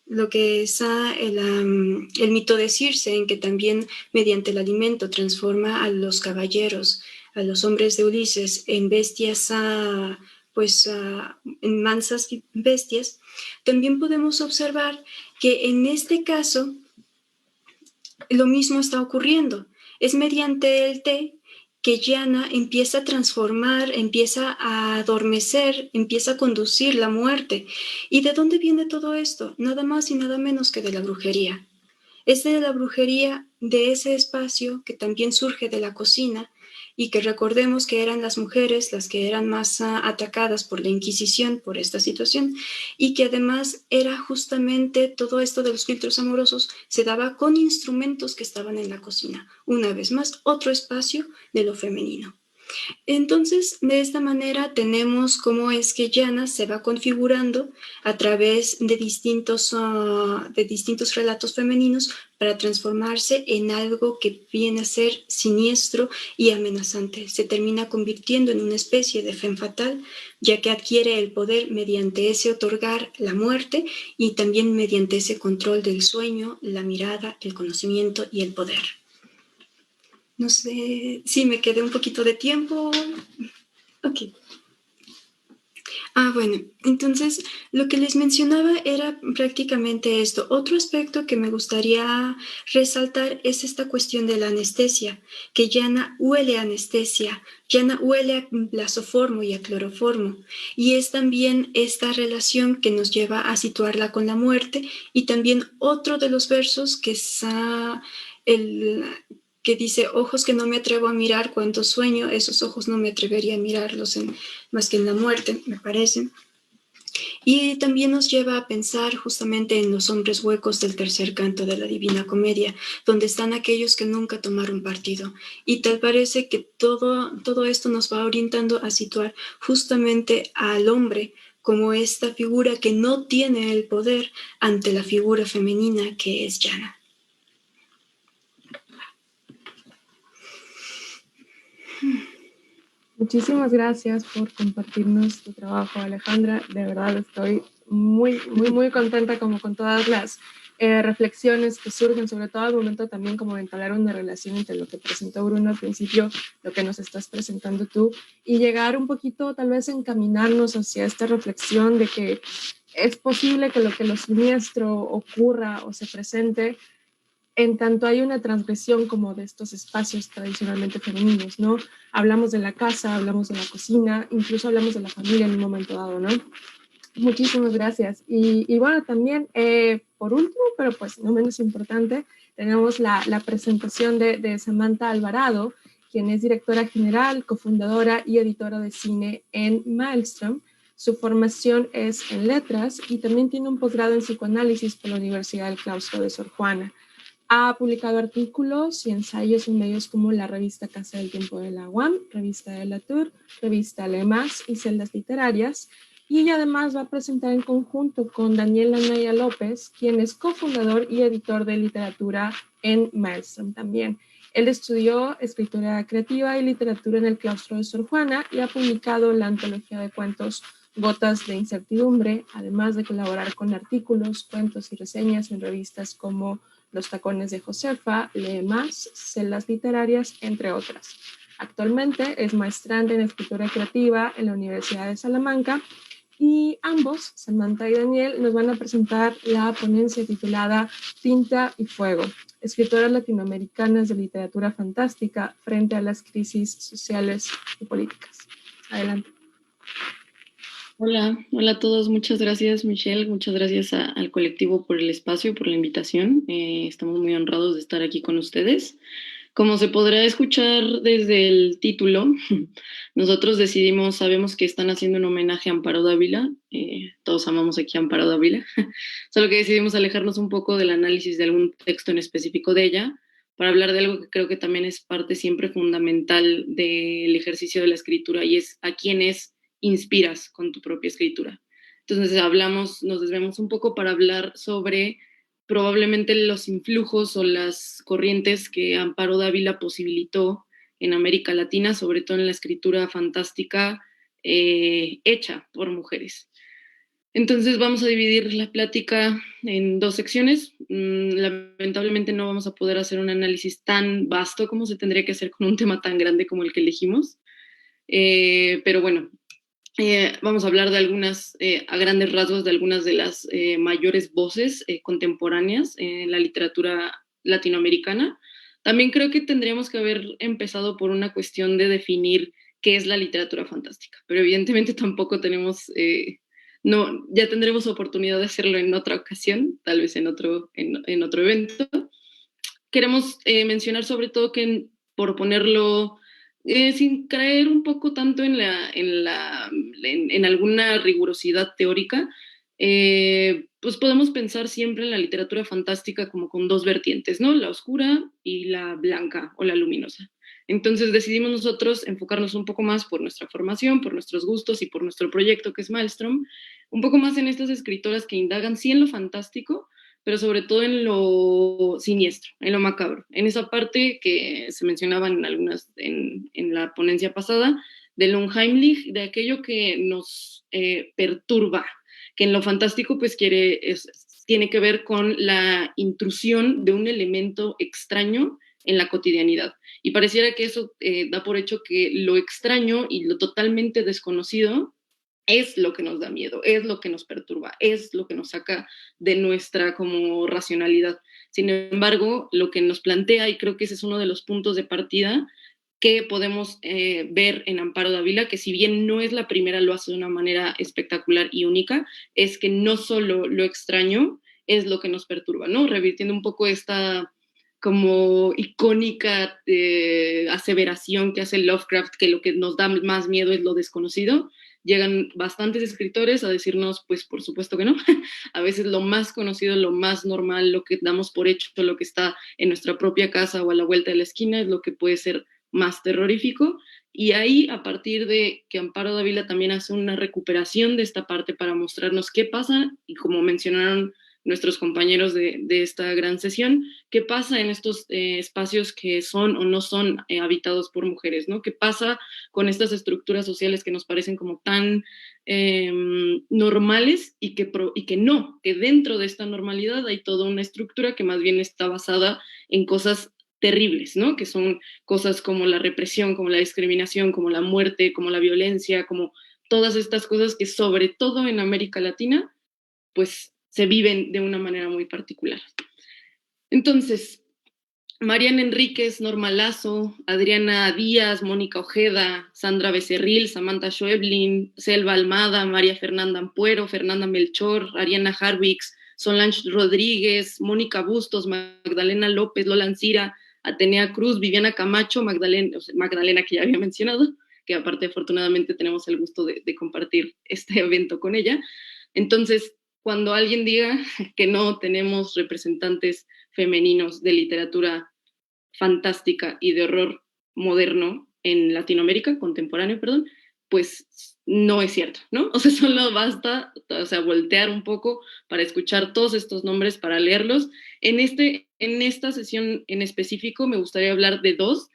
lo que es el mito de Circe, en que también mediante el alimento transforma a los caballeros, a los hombres de Ulises, en bestias, en mansas bestias, también podemos observar que en este caso lo mismo está ocurriendo. Es mediante el té que Yana empieza a transformar, empieza a adormecer, empieza a conducir la muerte. ¿Y de dónde viene todo esto? Nada más y nada menos que de la brujería. Es de la brujería, de ese espacio que también surge de la cocina y que recordemos que eran las mujeres las que eran más atacadas por la Inquisición, por esta situación, y que además era justamente todo esto de los filtros amorosos se daba con instrumentos que estaban en la cocina. Una vez más, otro espacio de lo femenino. Entonces, de esta manera tenemos cómo es que Yana se va configurando a través de distintos relatos femeninos para transformarse en algo que viene a ser siniestro y amenazante. Se termina convirtiendo en una especie de femme fatale, ya que adquiere el poder mediante ese otorgar la muerte y también mediante ese control del sueño, la mirada, el conocimiento y el poder. No sé si me quedé un poquito de tiempo. Ok. Bueno, entonces lo que les mencionaba era prácticamente esto. Otro aspecto que me gustaría resaltar es esta cuestión de la anestesia, que Yana huele a anestesia, Yana huele a blasoformo y a cloroformo, y es también esta relación que nos lleva a situarla con la muerte, y también otro de los versos que es que dice, ojos que no me atrevo a mirar cuando sueño, esos ojos no me atrevería a mirarlos más que en la muerte, me parece. Y también nos lleva a pensar justamente en los hombres huecos del tercer canto de la Divina Comedia, donde están aquellos que nunca tomaron partido. Y tal parece que todo esto nos va orientando a situar justamente al hombre como esta figura que no tiene el poder ante la figura femenina que es Yana. Muchísimas gracias por compartirnos tu trabajo, Alejandra. De verdad estoy muy, muy, muy contenta como con todas las reflexiones que surgen, sobre todo al momento también como de entablar una relación entre lo que presentó Bruno al principio, lo que nos estás presentando tú, y llegar un poquito tal vez encaminarnos hacia esta reflexión de que es posible que lo siniestro ocurra o se presente en tanto hay una transgresión como de estos espacios tradicionalmente femeninos, ¿no? Hablamos de la casa, hablamos de la cocina, incluso hablamos de la familia en un momento dado, ¿no? Muchísimas gracias. Y bueno, también, por último, pero pues no menos importante, tenemos la presentación de Samantha Alvarado, quien es directora general, cofundadora y editora de cine en Maelstrom. Su formación es en letras y también tiene un posgrado en psicoanálisis por la Universidad del Claustro de Sor Juana. Ha publicado artículos y ensayos en medios como la revista Casa del Tiempo de la UAM, revista de la Tour, revista Lemas y Celdas Literarias. Y ella además va a presentar en conjunto con Daniel Anaya López, quien es cofundador y editor de literatura en Maelstrom también. Él estudió escritura creativa y literatura en el Claustro de Sor Juana y ha publicado la antología de cuentos Gotas de Incertidumbre, además de colaborar con artículos, cuentos y reseñas en revistas como Los Tacones de Josefa, Lee Más, Celdas Literarias, entre otras. Actualmente es maestrante en escritura creativa en la Universidad de Salamanca y ambos, Samantha y Daniel, nos van a presentar la ponencia titulada Tinta y Fuego, escritoras latinoamericanas de literatura fantástica frente a las crisis sociales y políticas. Adelante. Hola a todos. Muchas gracias, Michelle. Muchas gracias al colectivo por el espacio, por la invitación. Estamos muy honrados de estar aquí con ustedes. Como se podrá escuchar desde el título, nosotros sabemos que están haciendo un homenaje a Amparo Dávila. Todos amamos aquí a Amparo Dávila. Solo que decidimos alejarnos un poco del análisis de algún texto en específico de ella para hablar de algo que creo que también es parte siempre fundamental del ejercicio de la escritura, y es a quiénes inspiras con tu propia escritura. Entonces nos desviamos un poco para hablar sobre probablemente los influjos o las corrientes que Amparo Dávila posibilitó en América Latina, sobre todo en la escritura fantástica hecha por mujeres. Entonces vamos a dividir la plática en dos secciones. Lamentablemente no vamos a poder hacer un análisis tan vasto como se tendría que hacer con un tema tan grande como el que elegimos. Pero bueno, vamos a hablar de algunas, a grandes rasgos, de algunas de las mayores voces contemporáneas en la literatura latinoamericana. También creo que tendríamos que haber empezado por una cuestión de definir qué es la literatura fantástica, pero evidentemente tampoco tenemos, ya tendremos oportunidad de hacerlo en otra ocasión, tal vez en otro evento. Queremos mencionar sobre todo que, por ponerlo sin caer un poco tanto en alguna rigurosidad teórica, pues podemos pensar siempre en la literatura fantástica como con dos vertientes, ¿no? La oscura y la blanca o la luminosa. Entonces decidimos nosotros enfocarnos un poco más por nuestra formación, por nuestros gustos y por nuestro proyecto que es Maelstrom, un poco más en estas escritoras que indagan sí en lo fantástico, pero sobre todo en lo siniestro, en lo macabro, en esa parte que se mencionaba en la ponencia pasada, del Unheimlich, de aquello que nos perturba, que en lo fantástico pues tiene que ver con la intrusión de un elemento extraño en la cotidianidad. Y pareciera que eso da por hecho que lo extraño y lo totalmente desconocido es lo que nos da miedo, es lo que nos perturba, es lo que nos saca de nuestra como racionalidad. Sin embargo, lo que nos plantea, y creo que ese es uno de los puntos de partida que podemos ver en Amparo Dávila, que si bien no es la primera, lo hace de una manera espectacular y única, es que no solo lo extraño es lo que nos perturba, ¿no? Revirtiendo un poco esta como icónica aseveración que hace Lovecraft, que lo que nos da más miedo es lo desconocido. Llegan bastantes escritores a decirnos, pues por supuesto que no. A veces lo más conocido, lo más normal, lo que damos por hecho, lo que está en nuestra propia casa o a la vuelta de la esquina es lo que puede ser más terrorífico. Y ahí, a partir de que Amparo Dávila también hace una recuperación de esta parte para mostrarnos qué pasa, y como mencionaron nuestros compañeros de esta gran sesión, qué pasa en estos espacios que son o no son habitados por mujeres, ¿no? ¿Qué pasa con estas estructuras sociales que nos parecen como tan normales y que no, que dentro de esta normalidad hay toda una estructura que más bien está basada en cosas terribles, ¿no? Que son cosas como la represión, como la discriminación, como la muerte, como la violencia, como todas estas cosas que sobre todo en América Latina, pues se viven de una manera muy particular. Entonces, Mariana Enríquez, Norma Lazo, Adriana Díaz, Mónica Ojeda, Sandra Becerril, Samantha Schweblin, Selva Almada, María Fernanda Ampuero, Fernanda Melchor, Ariana Harwicks, Solange Rodríguez, Mónica Bustos, Magdalena López, Lola Ancira, Atenea Cruz, Viviana Camacho, Magdalena que ya había mencionado, que aparte afortunadamente tenemos el gusto de compartir este evento con ella. Entonces, cuando alguien diga que no tenemos representantes femeninos de literatura fantástica y de horror moderno en Latinoamérica, contemporáneo, perdón, pues no es cierto, ¿no? O sea, solo basta, voltear un poco para escuchar todos estos nombres, para leerlos. En esta sesión en específico me gustaría hablar de dos.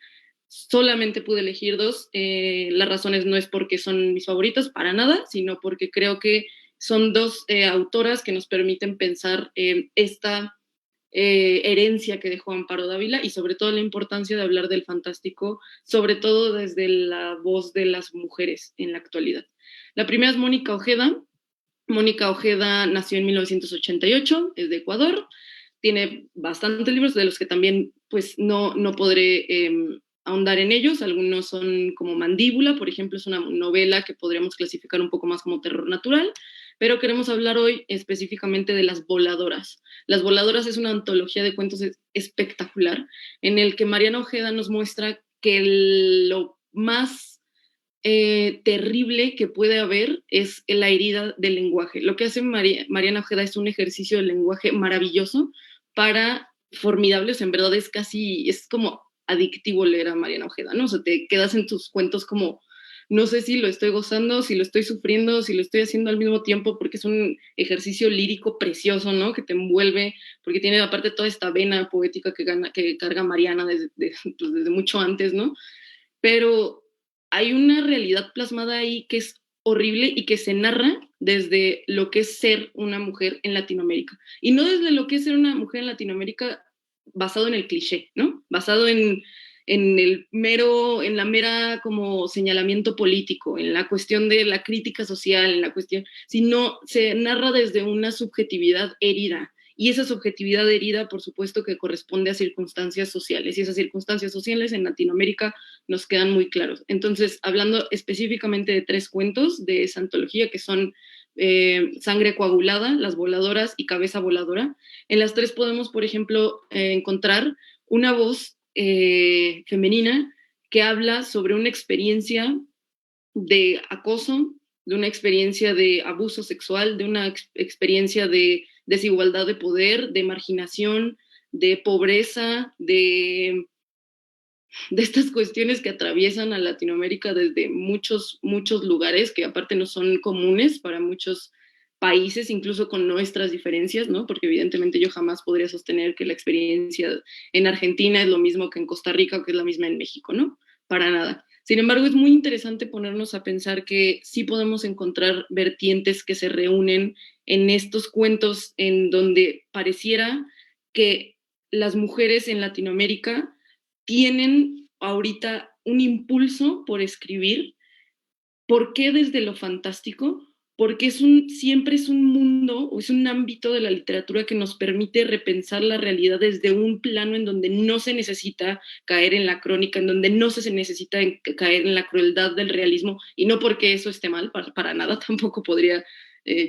Solamente pude elegir dos. Las razones no es porque son mis favoritas, para nada, sino porque creo que son dos autoras que nos permiten pensar esta herencia que dejó Amparo Dávila y sobre todo la importancia de hablar del fantástico, sobre todo desde la voz de las mujeres en la actualidad. La primera es Mónica Ojeda. Mónica Ojeda nació en 1988, es de Ecuador, tiene bastantes libros de los que también pues no podré ahondar en ellos. Algunos son como Mandíbula, por ejemplo, es una novela que podríamos clasificar un poco más como terror natural, pero queremos hablar hoy específicamente de Las Voladoras. Las Voladoras es una antología de cuentos espectacular en el que Mariana Ojeda nos muestra que lo más terrible que puede haber es la herida del lenguaje. Lo que hace Mariana Ojeda es un ejercicio del lenguaje maravilloso para formidables, en verdad es como adictivo leer a Mariana Ojeda, ¿no? O sea, te quedas en tus cuentos como, no sé si lo estoy gozando, si lo estoy sufriendo, si lo estoy haciendo al mismo tiempo, porque es un ejercicio lírico precioso, ¿no? Que te envuelve, porque tiene aparte toda esta vena poética que carga Mariana desde mucho antes, ¿no? Pero hay una realidad plasmada ahí que es horrible y que se narra desde lo que es ser una mujer en Latinoamérica. Y no desde lo que es ser una mujer en Latinoamérica basado en el cliché, ¿no? Basado en la mera como señalamiento político, en la cuestión de la crítica social, en la cuestión, sino se narra desde una subjetividad herida. Y esa subjetividad herida, por supuesto, que corresponde a circunstancias sociales. Y esas circunstancias sociales en Latinoamérica nos quedan muy claros. Entonces, hablando específicamente de 3 cuentos de esa antología, que son Sangre coagulada, Las voladoras y Cabeza voladora, en las 3 podemos, por ejemplo, encontrar una voz femenina que habla sobre una experiencia de acoso, de una experiencia de abuso sexual, de una experiencia de desigualdad de poder, de marginación, de pobreza, de estas cuestiones que atraviesan a Latinoamérica desde muchos lugares, que aparte no son comunes para muchos países, incluso con nuestras diferencias, ¿no? Porque evidentemente yo jamás podría sostener que la experiencia en Argentina es lo mismo que en Costa Rica o que es la misma en México, ¿no? Para nada. Sin embargo, es muy interesante ponernos a pensar que sí podemos encontrar vertientes que se reúnen en estos cuentos en donde pareciera que las mujeres en Latinoamérica tienen ahorita un impulso por escribir. ¿Por qué desde lo fantástico? Porque siempre es un mundo o es un ámbito de la literatura que nos permite repensar la realidad desde un plano en donde no se necesita caer en la crónica, en donde no se necesita caer en la crueldad del realismo, y no porque eso esté mal, para nada, tampoco podría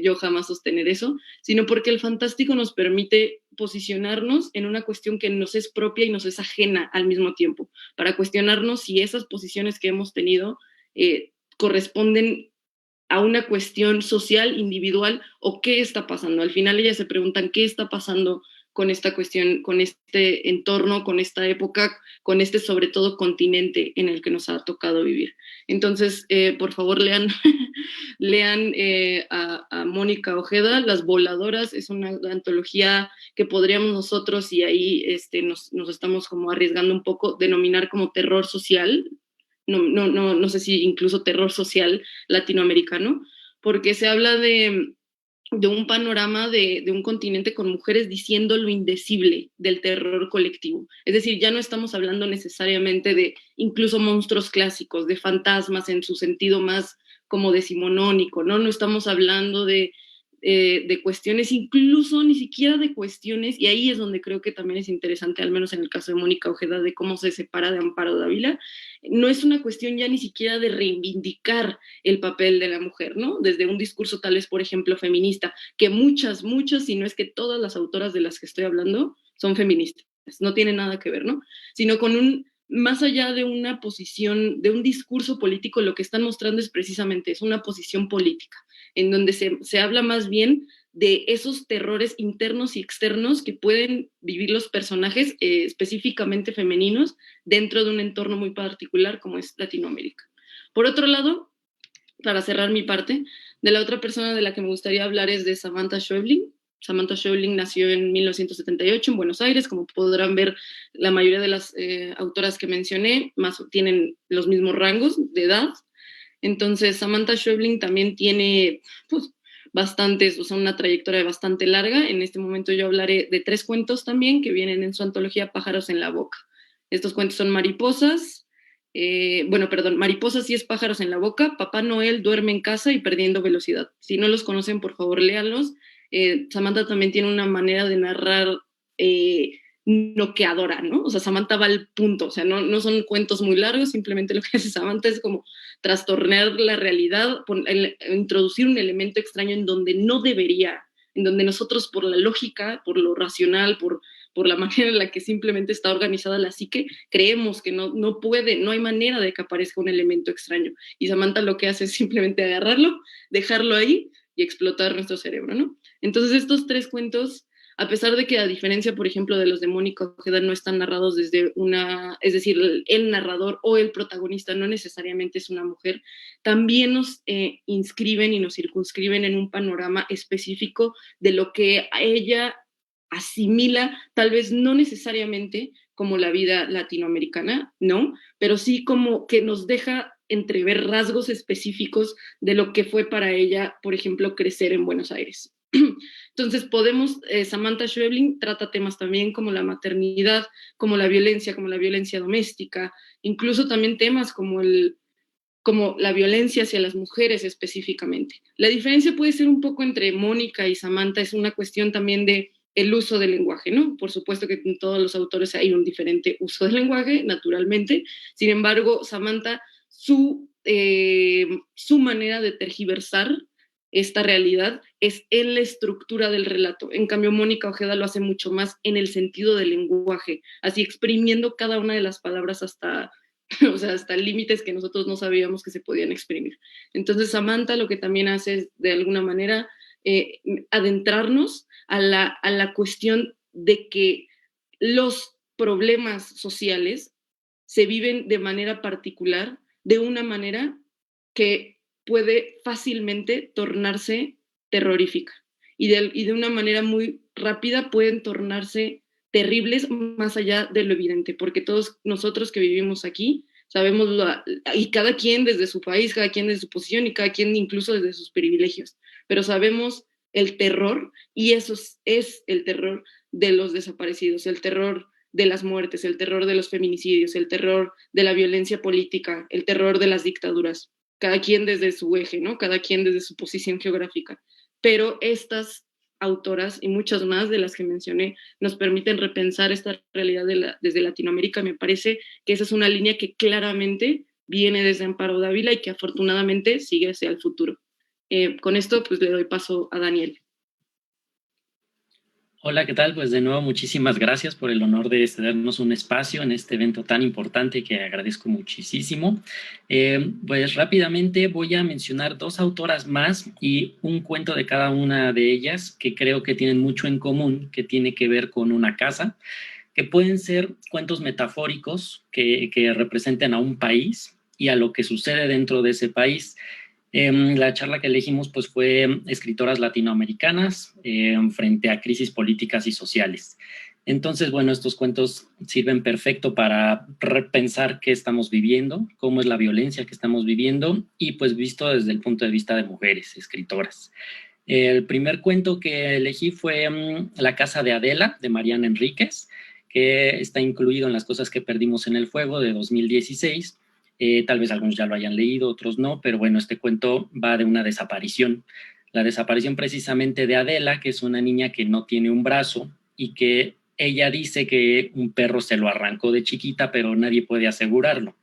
yo jamás sostener eso, sino porque el fantástico nos permite posicionarnos en una cuestión que nos es propia y nos es ajena al mismo tiempo, para cuestionarnos si esas posiciones que hemos tenido corresponden a una cuestión social, individual, o qué está pasando. Al final ellas se preguntan qué está pasando con esta cuestión, con este entorno, con esta época, con este sobre todo continente en el que nos ha tocado vivir. Entonces, por favor, lean, lean a Mónica Ojeda, Las voladoras, es una antología que podríamos nosotros, y ahí nos estamos como arriesgando un poco, denominar como terror social. No sé si incluso terror social latinoamericano, porque se habla de un panorama de un continente con mujeres diciendo lo indecible del terror colectivo. Es decir, ya no estamos hablando necesariamente de incluso monstruos clásicos, de fantasmas en su sentido más como decimonónico, ¿no? No estamos hablando de cuestiones, incluso ni siquiera de cuestiones, y ahí es donde creo que también es interesante, al menos en el caso de Mónica Ojeda, de cómo se separa de Amparo Dávila. No es una cuestión ya ni siquiera de reivindicar el papel de la mujer, ¿no? Desde un discurso tal vez, por ejemplo, feminista, que muchas, si no es que todas las autoras de las que estoy hablando son feministas, no tiene nada que ver, ¿no? Sino con más allá de una posición, de un discurso político, lo que están mostrando es precisamente es una posición política, en donde se habla más bien de esos terrores internos y externos que pueden vivir los personajes específicamente femeninos dentro de un entorno muy particular como es Latinoamérica. Por otro lado, para cerrar mi parte, de la otra persona de la que me gustaría hablar es de Samantha Schweblin. Samantha Schweblin nació en 1978 en Buenos Aires. Como podrán ver, la mayoría de las autoras que mencioné tienen los mismos rangos de edad. Entonces, Samantha Schweblin también tiene pues, una trayectoria bastante larga. En este momento yo hablaré de 3 cuentos también que vienen en su antología Pájaros en la Boca. Estos cuentos son Mariposas, Mariposas y es Pájaros en la Boca, Papá Noel duerme en casa y Perdiendo velocidad. Si no los conocen, por favor, léanlos. Samantha también tiene una manera de narrar noqueadora, ¿no? O sea, Samantha va al punto, o sea, no son cuentos muy largos, simplemente lo que hace Samantha es como trastornar la realidad, introducir un elemento extraño en donde no debería, en donde nosotros por la lógica, por lo racional, por la manera en la que simplemente está organizada la psique, creemos que no hay manera de que aparezca un elemento extraño. Y Samantha lo que hace es simplemente agarrarlo, dejarlo ahí y explotar nuestro cerebro, ¿no? Entonces estos 3 cuentos A pesar de que, a diferencia, por ejemplo, de los de Mónica Ojeda, no están narrados desde es decir, el narrador o el protagonista no necesariamente es una mujer, también nos inscriben y nos circunscriben en un panorama específico de lo que a ella asimila, tal vez no necesariamente como la vida latinoamericana, ¿no? Pero sí como que nos deja entrever rasgos específicos de lo que fue para ella, por ejemplo, crecer en Buenos Aires. Entonces Samantha Schweblin trata temas también como la maternidad, como la violencia doméstica, incluso también temas como la violencia hacia las mujeres específicamente. La diferencia puede ser un poco entre Mónica y Samantha, es una cuestión también de el uso del lenguaje, ¿no? Por supuesto que en todos los autores hay un diferente uso del lenguaje, naturalmente. Sin embargo, Samantha, su manera de tergiversar esta realidad es en la estructura del relato. En cambio, Mónica Ojeda lo hace mucho más en el sentido del lenguaje, así exprimiendo cada una de las palabras hasta límites que nosotros no sabíamos que se podían exprimir. Entonces, Samantha lo que también hace es, de alguna manera, adentrarnos a la cuestión de que los problemas sociales se viven de manera particular, de una manera que puede fácilmente tornarse terrorífica y de una manera muy rápida pueden tornarse terribles más allá de lo evidente, porque todos nosotros que vivimos aquí sabemos, y cada quien desde su país, cada quien desde su posición y cada quien incluso desde sus privilegios, pero sabemos el terror, y eso es el terror de los desaparecidos, el terror de las muertes, el terror de los feminicidios, el terror de la violencia política, el terror de las dictaduras, cada quien desde su eje, ¿no? Cada quien desde su posición geográfica. Pero estas autoras y muchas más de las que mencioné nos permiten repensar esta realidad desde Latinoamérica. Me parece que esa es una línea que claramente viene desde Amparo Dávila y que afortunadamente sigue hacia el futuro. Con esto pues le doy paso a Daniel. Hola, ¿qué tal? Pues de nuevo muchísimas gracias por el honor de cedernos un espacio en este evento tan importante que agradezco muchísimo. Pues rápidamente voy a mencionar 2 autoras más y un cuento de cada una de ellas que creo que tienen mucho en común, que tiene que ver con una casa, que pueden ser cuentos metafóricos que representen a un país y a lo que sucede dentro de ese país. La charla que elegimos pues, fue escritoras latinoamericanas frente a crisis políticas y sociales. Entonces, bueno, estos cuentos sirven perfecto para repensar qué estamos viviendo, cómo es la violencia que estamos viviendo y pues visto desde el punto de vista de mujeres escritoras. El primer cuento que elegí fue La casa de Adela, de Mariana Enríquez, que está incluido en Las cosas que perdimos en el fuego, de 2016. Tal vez algunos ya lo hayan leído, otros no, pero bueno, este cuento va de una desaparición. La desaparición precisamente de Adela, que es una niña que no tiene un brazo y que ella dice que un perro se lo arrancó de chiquita, pero nadie puede asegurarlo.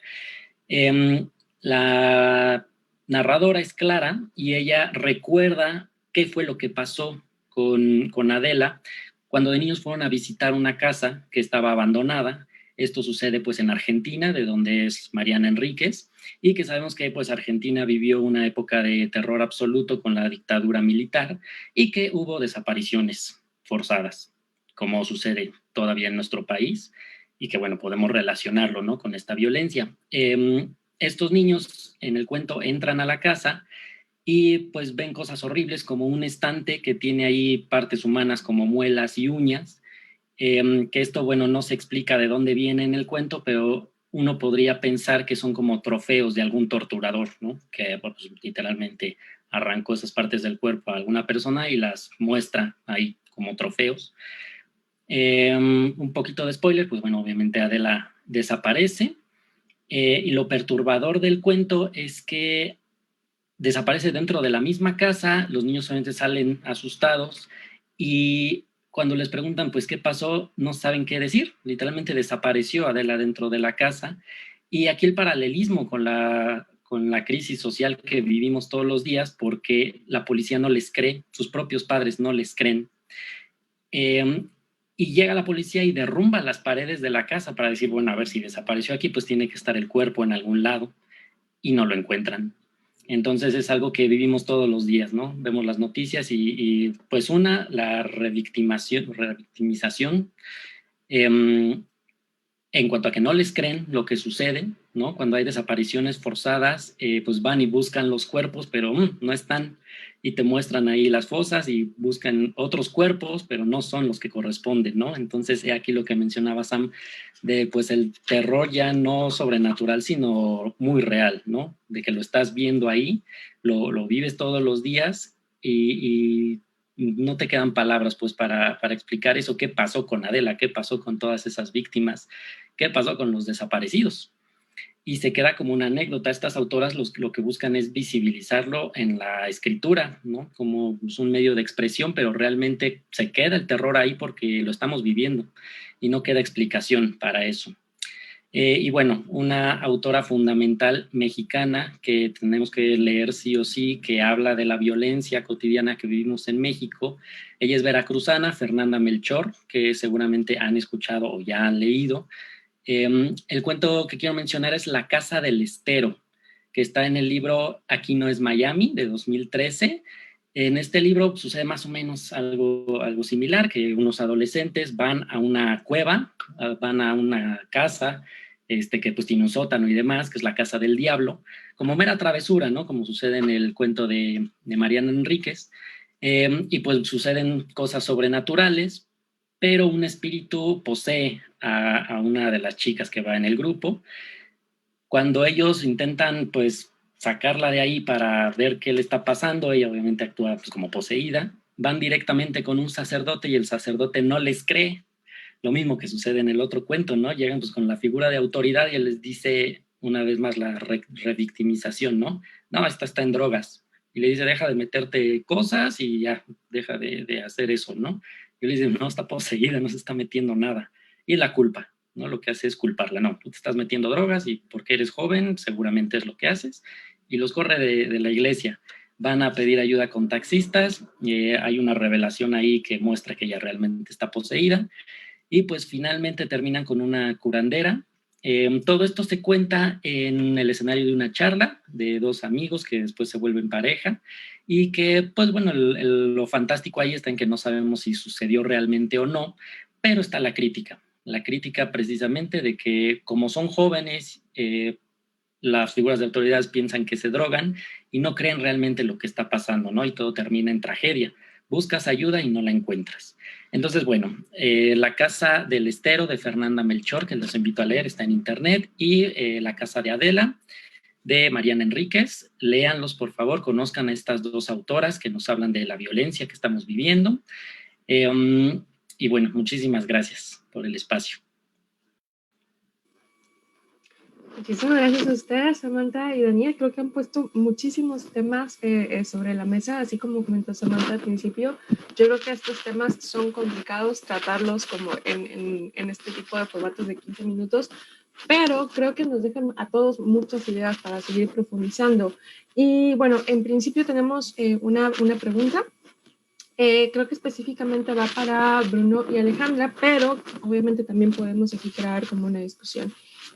La narradora es Clara y ella recuerda qué fue lo que pasó con Adela cuando de niños fueron a visitar una casa que estaba abandonada. Esto sucede pues en Argentina, de donde es Mariana Enríquez, y que sabemos que pues Argentina vivió una época de terror absoluto con la dictadura militar y que hubo desapariciones forzadas, como sucede todavía en nuestro país, y que bueno, podemos relacionarlo, ¿no?, con esta violencia. Estos niños en el cuento entran a la casa y pues ven cosas horribles como un estante que tiene ahí partes humanas como muelas y uñas, que esto, bueno, no se explica de dónde viene en el cuento, pero uno podría pensar que son como trofeos de algún torturador, ¿no?, que pues, literalmente arrancó esas partes del cuerpo a alguna persona y las muestra ahí como trofeos. Un poquito de spoiler, pues bueno, obviamente Adela desaparece, y lo perturbador del cuento es que desaparece dentro de la misma casa, los niños solamente salen asustados y cuando les preguntan pues qué pasó, no saben qué decir. Literalmente desapareció Adela dentro de la casa. Y aquí el paralelismo con la crisis social que vivimos todos los días, porque la policía no les cree, sus propios padres no les creen. Y llega la policía y derrumba las paredes de la casa para decir, bueno, a ver, si desapareció aquí, pues tiene que estar el cuerpo en algún lado, y no lo encuentran. Entonces es algo que vivimos todos los días, ¿no? Vemos las noticias y pues la revictimización, en cuanto a que no les creen lo que sucede, ¿no? Cuando hay desapariciones forzadas, pues van y buscan los cuerpos, pero no están, y te muestran ahí las fosas y buscan otros cuerpos, pero no son los que corresponden, ¿no? Entonces, aquí lo que mencionaba Sam, de pues el terror ya no sobrenatural, sino muy real, ¿no? De que lo estás viendo ahí, lo vives todos los días y no te quedan palabras pues para explicar eso, qué pasó con Adela, qué pasó con todas esas víctimas, qué pasó con los desaparecidos. Y se queda como una anécdota. Estas autoras lo que buscan es visibilizarlo en la escritura, ¿no? Como pues, un medio de expresión, pero realmente se queda el terror ahí porque lo estamos viviendo y no queda explicación para eso. Y bueno, una autora fundamental mexicana que tenemos que leer sí o sí, que habla de la violencia cotidiana que vivimos en México. Ella es veracruzana, Fernanda Melchor, que seguramente han escuchado o ya han leído. El cuento que quiero mencionar es La Casa del Estero, que está en el libro Aquí no es Miami, de 2013. En este libro sucede más o menos algo similar, que unos adolescentes van a una cueva, van a una casa que pues tiene un sótano y demás, que es la Casa del Diablo, como mera travesura, ¿no? Como sucede en el cuento de Mariana Enríquez. Y pues suceden cosas sobrenaturales, pero un espíritu posee a una de las chicas que va en el grupo. Cuando ellos intentan pues sacarla de ahí para ver qué le está pasando, ella obviamente actúa pues, como poseída, van directamente con un sacerdote y el sacerdote no les cree. Lo mismo que sucede en el otro cuento, ¿no? Llegan pues con la figura de autoridad y él les dice una vez más la revictimización, ¿no? No, esta está en drogas. Y le dice, deja de meterte cosas y ya, deja de hacer eso, ¿no? Y le dice, no, está poseída, no se está metiendo nada. Y la culpa, ¿no? Lo que hace es culparla. No, tú te estás metiendo drogas y porque eres joven, seguramente es lo que haces. Y los corre de la iglesia. Van a pedir ayuda con taxistas. Hay una revelación ahí que muestra que ella realmente está poseída. Y pues finalmente terminan con una curandera. Todo esto se cuenta en el escenario de una charla de dos amigos que después se vuelven pareja y que, pues bueno, lo fantástico ahí está en que no sabemos si sucedió realmente o no, pero está la crítica precisamente de que como son jóvenes, las figuras de autoridades piensan que se drogan y no creen realmente lo que está pasando, ¿no? Y todo termina en tragedia. Buscas ayuda y no la encuentras. Entonces, bueno, La Casa del Estero de Fernanda Melchor, que los invito a leer, está en internet, y La Casa de Adela de Mariana Enríquez. Léanlos, por favor, conozcan a estas dos autoras que nos hablan de la violencia que estamos viviendo. Y bueno, muchísimas gracias por el espacio. Muchísimas gracias a ustedes, Samantha y Daniel. Creo que han puesto muchísimos temas sobre la mesa, así como comentó Samantha al principio. Yo creo que estos temas son complicados tratarlos como en este tipo de formatos de 15 minutos, pero creo que nos dejan a todos muchas ideas para seguir profundizando. Y bueno, en principio tenemos una pregunta. Creo que específicamente va para Bruno y Alejandra, pero obviamente también podemos aquí crear como una discusión.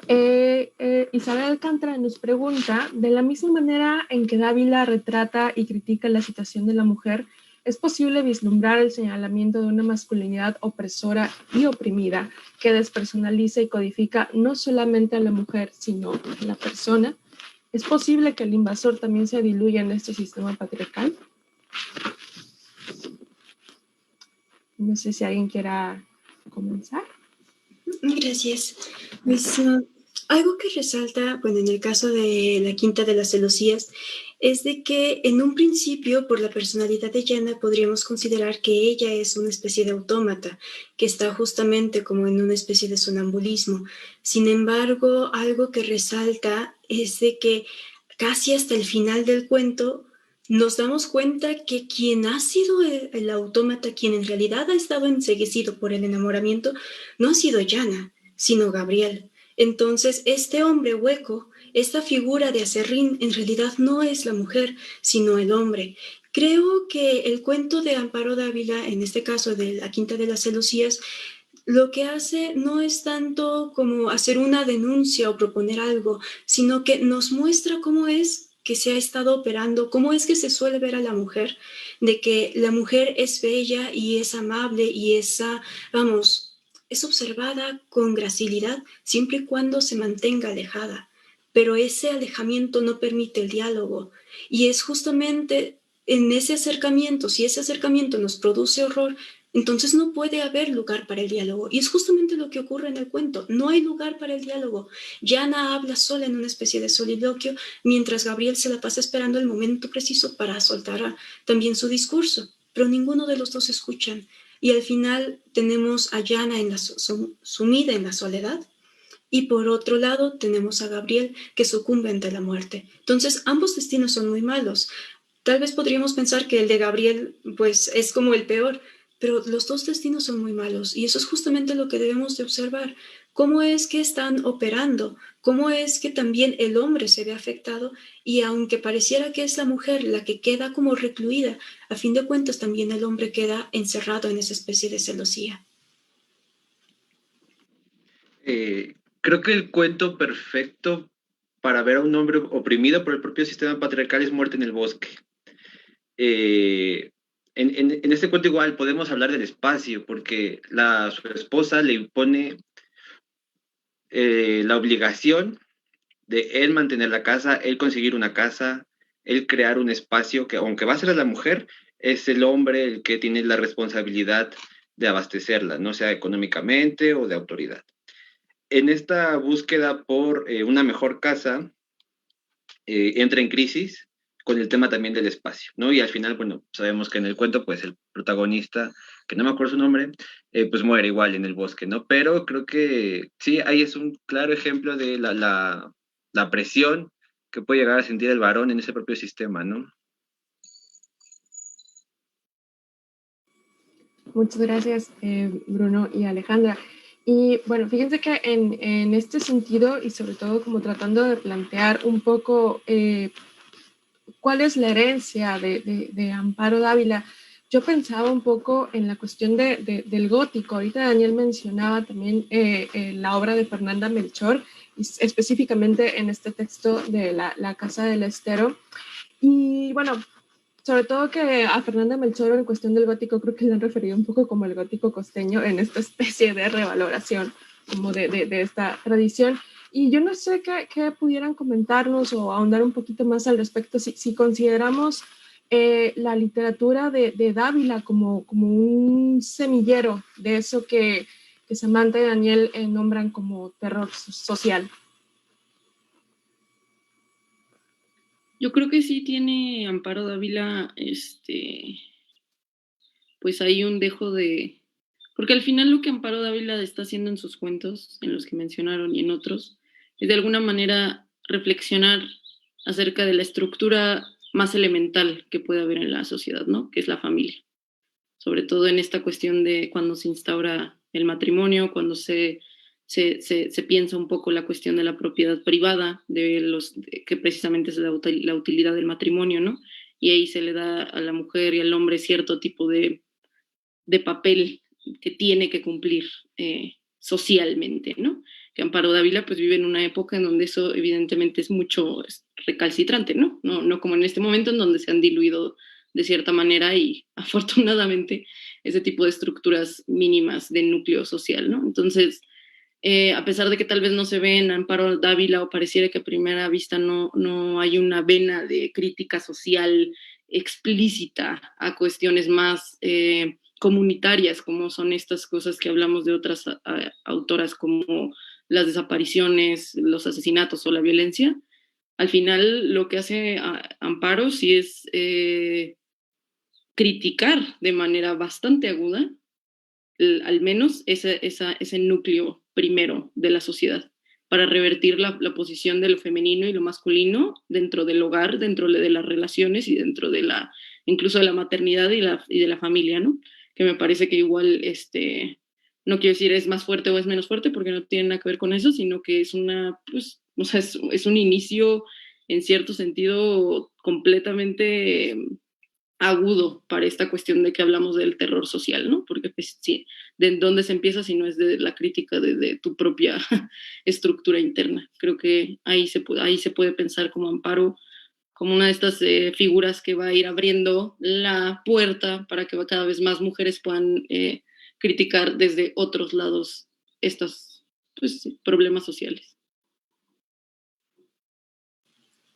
Isabel Alcántara nos pregunta, de la misma manera en que Dávila retrata y critica la situación de la mujer, ¿es posible vislumbrar el señalamiento de una masculinidad opresora y oprimida que despersonaliza y codifica no solamente a la mujer, sino a la persona? ¿Es posible que el invasor también se diluya en este sistema patriarcal? No sé si alguien quiera comenzar. Gracias. Pues, algo que resalta, bueno, en el caso de la Quinta de las Celosías, es de que en un principio, por la personalidad de Yana, podríamos considerar que ella es una especie de autómata, que está justamente como en una especie de sonambulismo. Sin embargo, algo que resalta es de que casi hasta el final del cuento nos damos cuenta que quien ha sido el autómata, quien en realidad ha estado enceguecido por el enamoramiento, no ha sido Yana, sino Gabriel. Entonces, este hombre hueco, esta figura de aserrín, en realidad no es la mujer, sino el hombre. Creo que el cuento de Amparo Dávila, en este caso de La Quinta de las Celosías, lo que hace no es tanto como hacer una denuncia o proponer algo, sino que nos muestra cómo es que se ha estado operando, cómo es que se suele ver a la mujer, de que la mujer es bella y es amable y es observada con gracilidad siempre y cuando se mantenga alejada. Pero ese alejamiento no permite el diálogo. Y es justamente en ese acercamiento, si ese acercamiento nos produce horror, entonces no puede haber lugar para el diálogo. Y es justamente lo que ocurre en el cuento. No hay lugar para el diálogo. Yana habla sola en una especie de soliloquio, mientras Gabriel se la pasa esperando el momento preciso para soltar también su discurso. Pero ninguno de los dos escuchan. Y al final tenemos a Yana sumida en la soledad, y por otro lado tenemos a Gabriel que sucumbe ante la muerte. Entonces ambos destinos son muy malos. Tal vez podríamos pensar que el de Gabriel pues es como el peor, pero los dos destinos son muy malos y eso es justamente lo que debemos de observar. ¿Cómo es que están operando? ¿Cómo es que también el hombre se ve afectado? Y aunque pareciera que es la mujer la que queda como recluida, a fin de cuentas también el hombre queda encerrado en esa especie de celosía. Creo que el cuento perfecto para ver a un hombre oprimido por el propio sistema patriarcal es Muerte en el Bosque. En este cuento igual podemos hablar del espacio, porque su esposa le impone la obligación de él mantener la casa, él conseguir una casa, él crear un espacio que, aunque va a ser la mujer, es el hombre el que tiene la responsabilidad de abastecerla, no sea económicamente o de autoridad. En esta búsqueda por una mejor casa, entra en crisis con el tema también del espacio, ¿no? Y al final, bueno, sabemos que en el cuento, pues el protagonista, que no me acuerdo su nombre, pues muere igual en el bosque, ¿no? Pero creo que sí, ahí es un claro ejemplo de la presión que puede llegar a sentir el varón en ese propio sistema, ¿no? Muchas gracias, Bruno y Alejandra. Y bueno, fíjense que en este sentido, y sobre todo como tratando de plantear un poco cuál es la herencia de Amparo Dávila, yo pensaba un poco en la cuestión del gótico. Ahorita Daniel mencionaba también la obra de Fernanda Melchor, específicamente en este texto de la Casa del Estero. Y bueno, sobre todo que a Fernanda Melchor en cuestión del gótico creo que le han referido un poco como el gótico costeño en esta especie de revaloración como de esta tradición. Y yo no sé qué pudieran comentarnos o ahondar un poquito más al respecto, si consideramos la literatura de Dávila como un semillero de eso que Samantha y Daniel nombran como terror social. Yo creo que sí tiene Amparo Dávila, pues hay un dejo de... Porque al final lo que Amparo Dávila está haciendo en sus cuentos, en los que mencionaron y en otros, es de alguna manera reflexionar acerca de la estructura más elemental que puede haber en la sociedad, ¿no? Que es la familia. Sobre todo en esta cuestión de cuando se instaura el matrimonio, cuando se piensa un poco la cuestión de la propiedad privada, que precisamente es la utilidad del matrimonio, ¿no? Y ahí se le da a la mujer y al hombre cierto tipo de papel que tiene que cumplir socialmente, ¿no? Que Amparo Dávila pues vive en una época en donde eso evidentemente es mucho recalcitrante, ¿no? No como en este momento en donde se han diluido de cierta manera y afortunadamente ese tipo de estructuras mínimas de núcleo social, ¿no? Entonces, a pesar de que tal vez no se ve en Amparo Dávila o pareciera que a primera vista no hay una vena de crítica social explícita a cuestiones más comunitarias, como son estas cosas que hablamos de otras autoras como las desapariciones, los asesinatos o la violencia, al final lo que hace Amparo sí es criticar de manera bastante aguda al menos ese núcleo primero de la sociedad, para revertir la posición de lo femenino y lo masculino dentro del hogar, dentro de las relaciones y dentro de incluso de la maternidad y de la familia, ¿no? Que me parece que igual, no quiero decir es más fuerte o es menos fuerte, porque no tiene nada que ver con eso, sino que es pues, o sea, es un inicio en cierto sentido completamente agudo para esta cuestión de que hablamos del terror social, ¿no? Porque pues sí, ¿de dónde se empieza si no es de la crítica de tu propia estructura interna? Creo que ahí se puede pensar como Amparo como una de estas figuras que va a ir abriendo la puerta para que cada vez más mujeres puedan criticar desde otros lados estos pues, problemas sociales.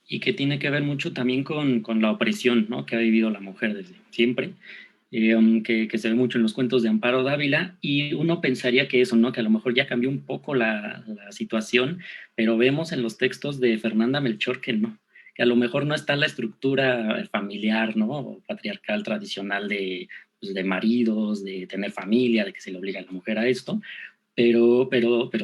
Y que tiene que ver mucho también con la opresión, ¿no?, que ha vivido la mujer desde siempre, que se ve mucho en los cuentos de Amparo Dávila, y uno pensaría que eso, ¿no?, que a lo mejor ya cambió un poco la situación, pero vemos en los textos de Fernanda Melchor que no, que a lo mejor no está la estructura familiar, ¿no?, o patriarcal tradicional pues, de maridos, de tener familia, de que se le obliga a la mujer a esto, pero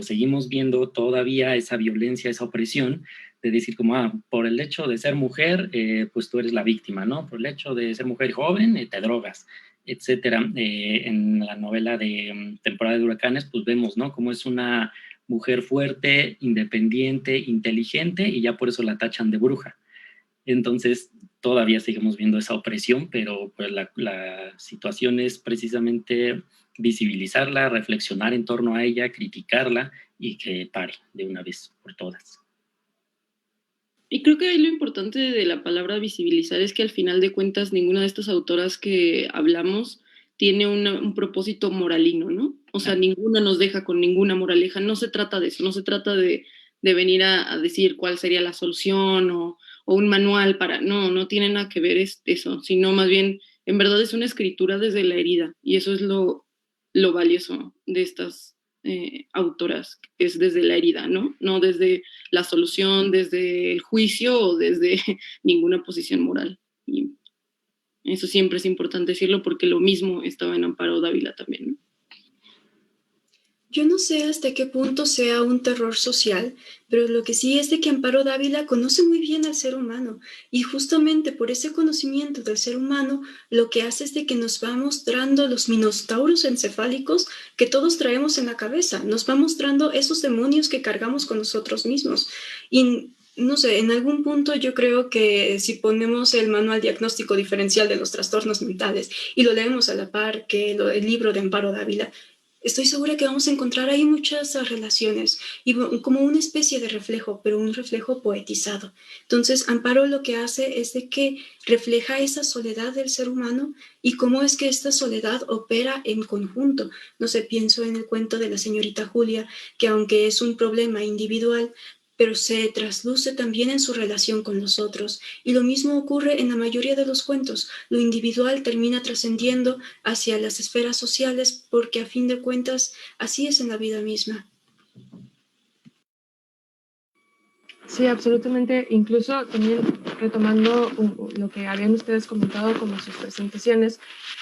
seguimos viendo todavía esa violencia, esa opresión, de decir como, por el hecho de ser mujer, pues tú eres la víctima, ¿no? Por el hecho de ser mujer joven, te drogas, etcétera. En la novela de Temporada de Huracanes, pues vemos, ¿no?, cómo es una mujer fuerte, independiente, inteligente, y ya por eso la tachan de bruja. Entonces, todavía seguimos viendo esa opresión, pero pues la situación es precisamente visibilizarla, reflexionar en torno a ella, criticarla y que pare de una vez por todas. Y creo que ahí lo importante de la palabra visibilizar es que al final de cuentas ninguna de estas autoras que hablamos tiene un propósito moralino, ¿no? O sea, ninguna nos deja con ninguna moraleja. No se trata de eso, no se trata de venir a decir cuál sería la solución o un manual para... No tiene nada que ver eso, sino más bien, en verdad es una escritura desde la herida y eso es lo valioso de estas autoras, es desde la herida, ¿no? No desde la solución, desde el juicio o desde ninguna posición moral. Y eso siempre es importante decirlo porque lo mismo estaba en Amparo Dávila también, ¿no? Yo no sé hasta qué punto sea un terror social, pero lo que sí es de que Amparo Dávila conoce muy bien al ser humano y justamente por ese conocimiento del ser humano lo que hace es de que nos va mostrando los minotauros encefálicos que todos traemos en la cabeza, nos va mostrando esos demonios que cargamos con nosotros mismos y no sé, en algún punto yo creo que si ponemos el manual diagnóstico diferencial de los trastornos mentales y lo leemos a la par que el libro de Amparo Dávila, estoy segura que vamos a encontrar ahí muchas relaciones y como una especie de reflejo, pero un reflejo poetizado. Entonces, Amparo lo que hace es de que refleja esa soledad del ser humano y cómo es que esta soledad opera en conjunto. No sé, pienso en el cuento de la señorita Julia, que aunque es un problema individual, pero se trasluce también en su relación con los otros. Y lo mismo ocurre en la mayoría de los cuentos. Lo individual termina trascendiendo hacia las esferas sociales porque a fin de cuentas así es en la vida misma. Sí, absolutamente. Incluso también retomando lo que habían ustedes comentado como sus presentaciones,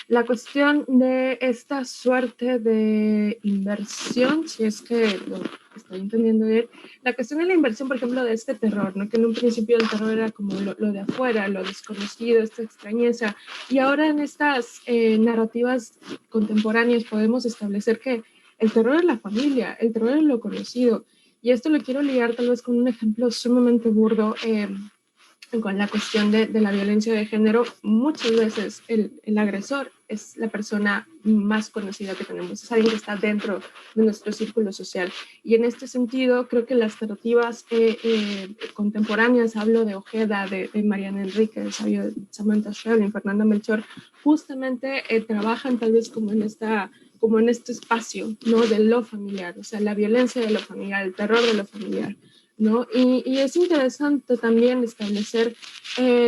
la cuestión de esta suerte de inversión, si es que lo estoy entendiendo bien, la cuestión de la inversión, por ejemplo, de este terror, ¿no? Que en un principio el terror era como lo de afuera, lo desconocido, esta extrañeza, y ahora en estas narrativas contemporáneas podemos establecer que el terror es la familia, el terror es lo conocido. Y esto lo quiero ligar tal vez con un ejemplo sumamente burdo, con la cuestión de la violencia de género. Muchas veces el agresor es la persona más conocida que tenemos, es alguien que está dentro de nuestro círculo social. Y en este sentido, creo que las narrativas contemporáneas, hablo de Ojeda, de Mariana Enríquez, de Samantha Schweblin, Fernanda Melchor, justamente trabajan tal vez como en este espacio, ¿no?, de lo familiar, o sea, la violencia de lo familiar, el terror de lo familiar, ¿no? Y es interesante también establecer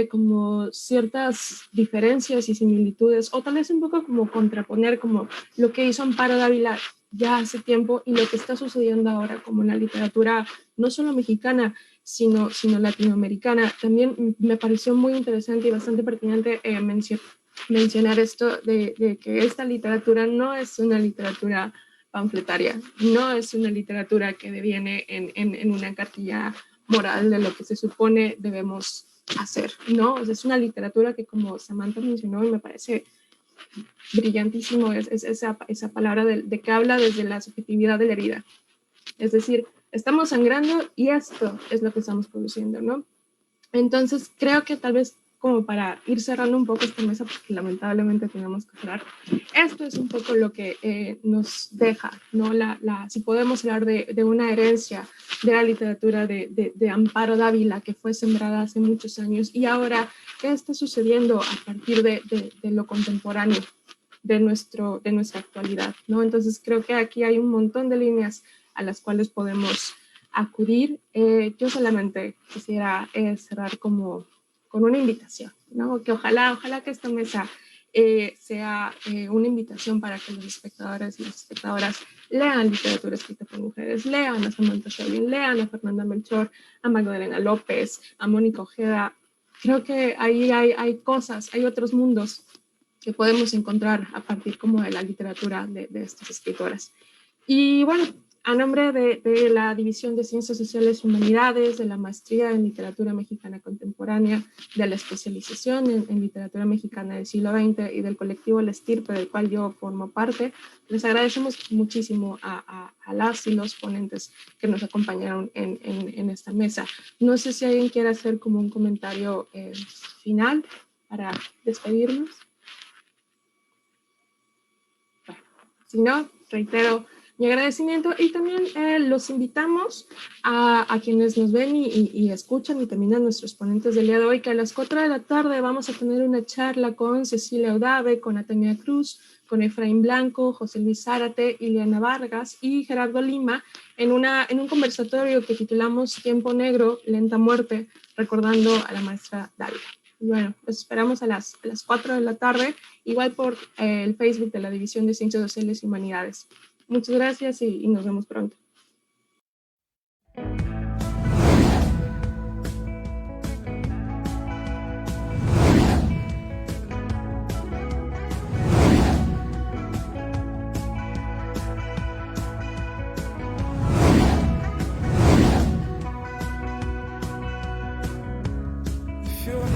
como ciertas diferencias y similitudes, o tal vez un poco como contraponer como lo que hizo Amparo Dávila ya hace tiempo y lo que está sucediendo ahora como en la literatura no solo mexicana, sino latinoamericana. También me pareció muy interesante y bastante pertinente mencionar esto de que esta literatura no es una literatura panfletaria, no es una literatura que deviene en una cartilla moral de lo que se supone debemos hacer, ¿no? O sea, es una literatura que, como Samantha mencionó, y me parece brillantísimo, es esa palabra de que habla desde la subjetividad de la herida. Es decir, estamos sangrando y esto es lo que estamos produciendo, ¿no? Entonces, creo que tal vez como para ir cerrando un poco esta mesa, porque lamentablemente tenemos que cerrar, esto es un poco lo que nos deja, ¿no? Si podemos hablar de una herencia de la literatura de Amparo Dávila, que fue sembrada hace muchos años, y ahora, ¿qué está sucediendo a partir de lo contemporáneo, de nuestra actualidad, ¿no? Entonces creo que aquí hay un montón de líneas a las cuales podemos acudir. Yo solamente quisiera cerrar con una invitación, ¿no? Que ojalá que esta mesa sea una invitación para que los espectadores y las espectadoras lean literatura escrita por mujeres, lean a Samantha Schweblin, lean a Fernanda Melchor, a Magdalena López, a Mónica Ojeda. Creo que ahí hay cosas, hay otros mundos que podemos encontrar a partir como de la literatura de estas escritoras. Y bueno, a nombre de la División de Ciencias Sociales y Humanidades, de la Maestría en Literatura Mexicana Contemporánea, de la especialización en Literatura Mexicana del siglo XX y del colectivo La Estirpe, del cual yo formo parte, les agradecemos muchísimo a las y los ponentes que nos acompañaron en esta mesa. No sé si alguien quiere hacer como un comentario final para despedirnos. Bueno, si no, reitero mi agradecimiento y también los invitamos a quienes nos ven y escuchan y también a nuestros ponentes del día de hoy, que a las 4 de la tarde vamos a tener una charla con Cecilia Odave, con Atenia Cruz, con Efraín Blanco, José Luis Zárate, Ileana Vargas y Gerardo Lima en un conversatorio que titulamos Tiempo Negro, Lenta Muerte, recordando a la maestra Dávila. Bueno, los esperamos a las 4 de la tarde, igual por el Facebook de la División de Ciencias Sociales y Humanidades. Muchas gracias y nos vemos pronto. If you're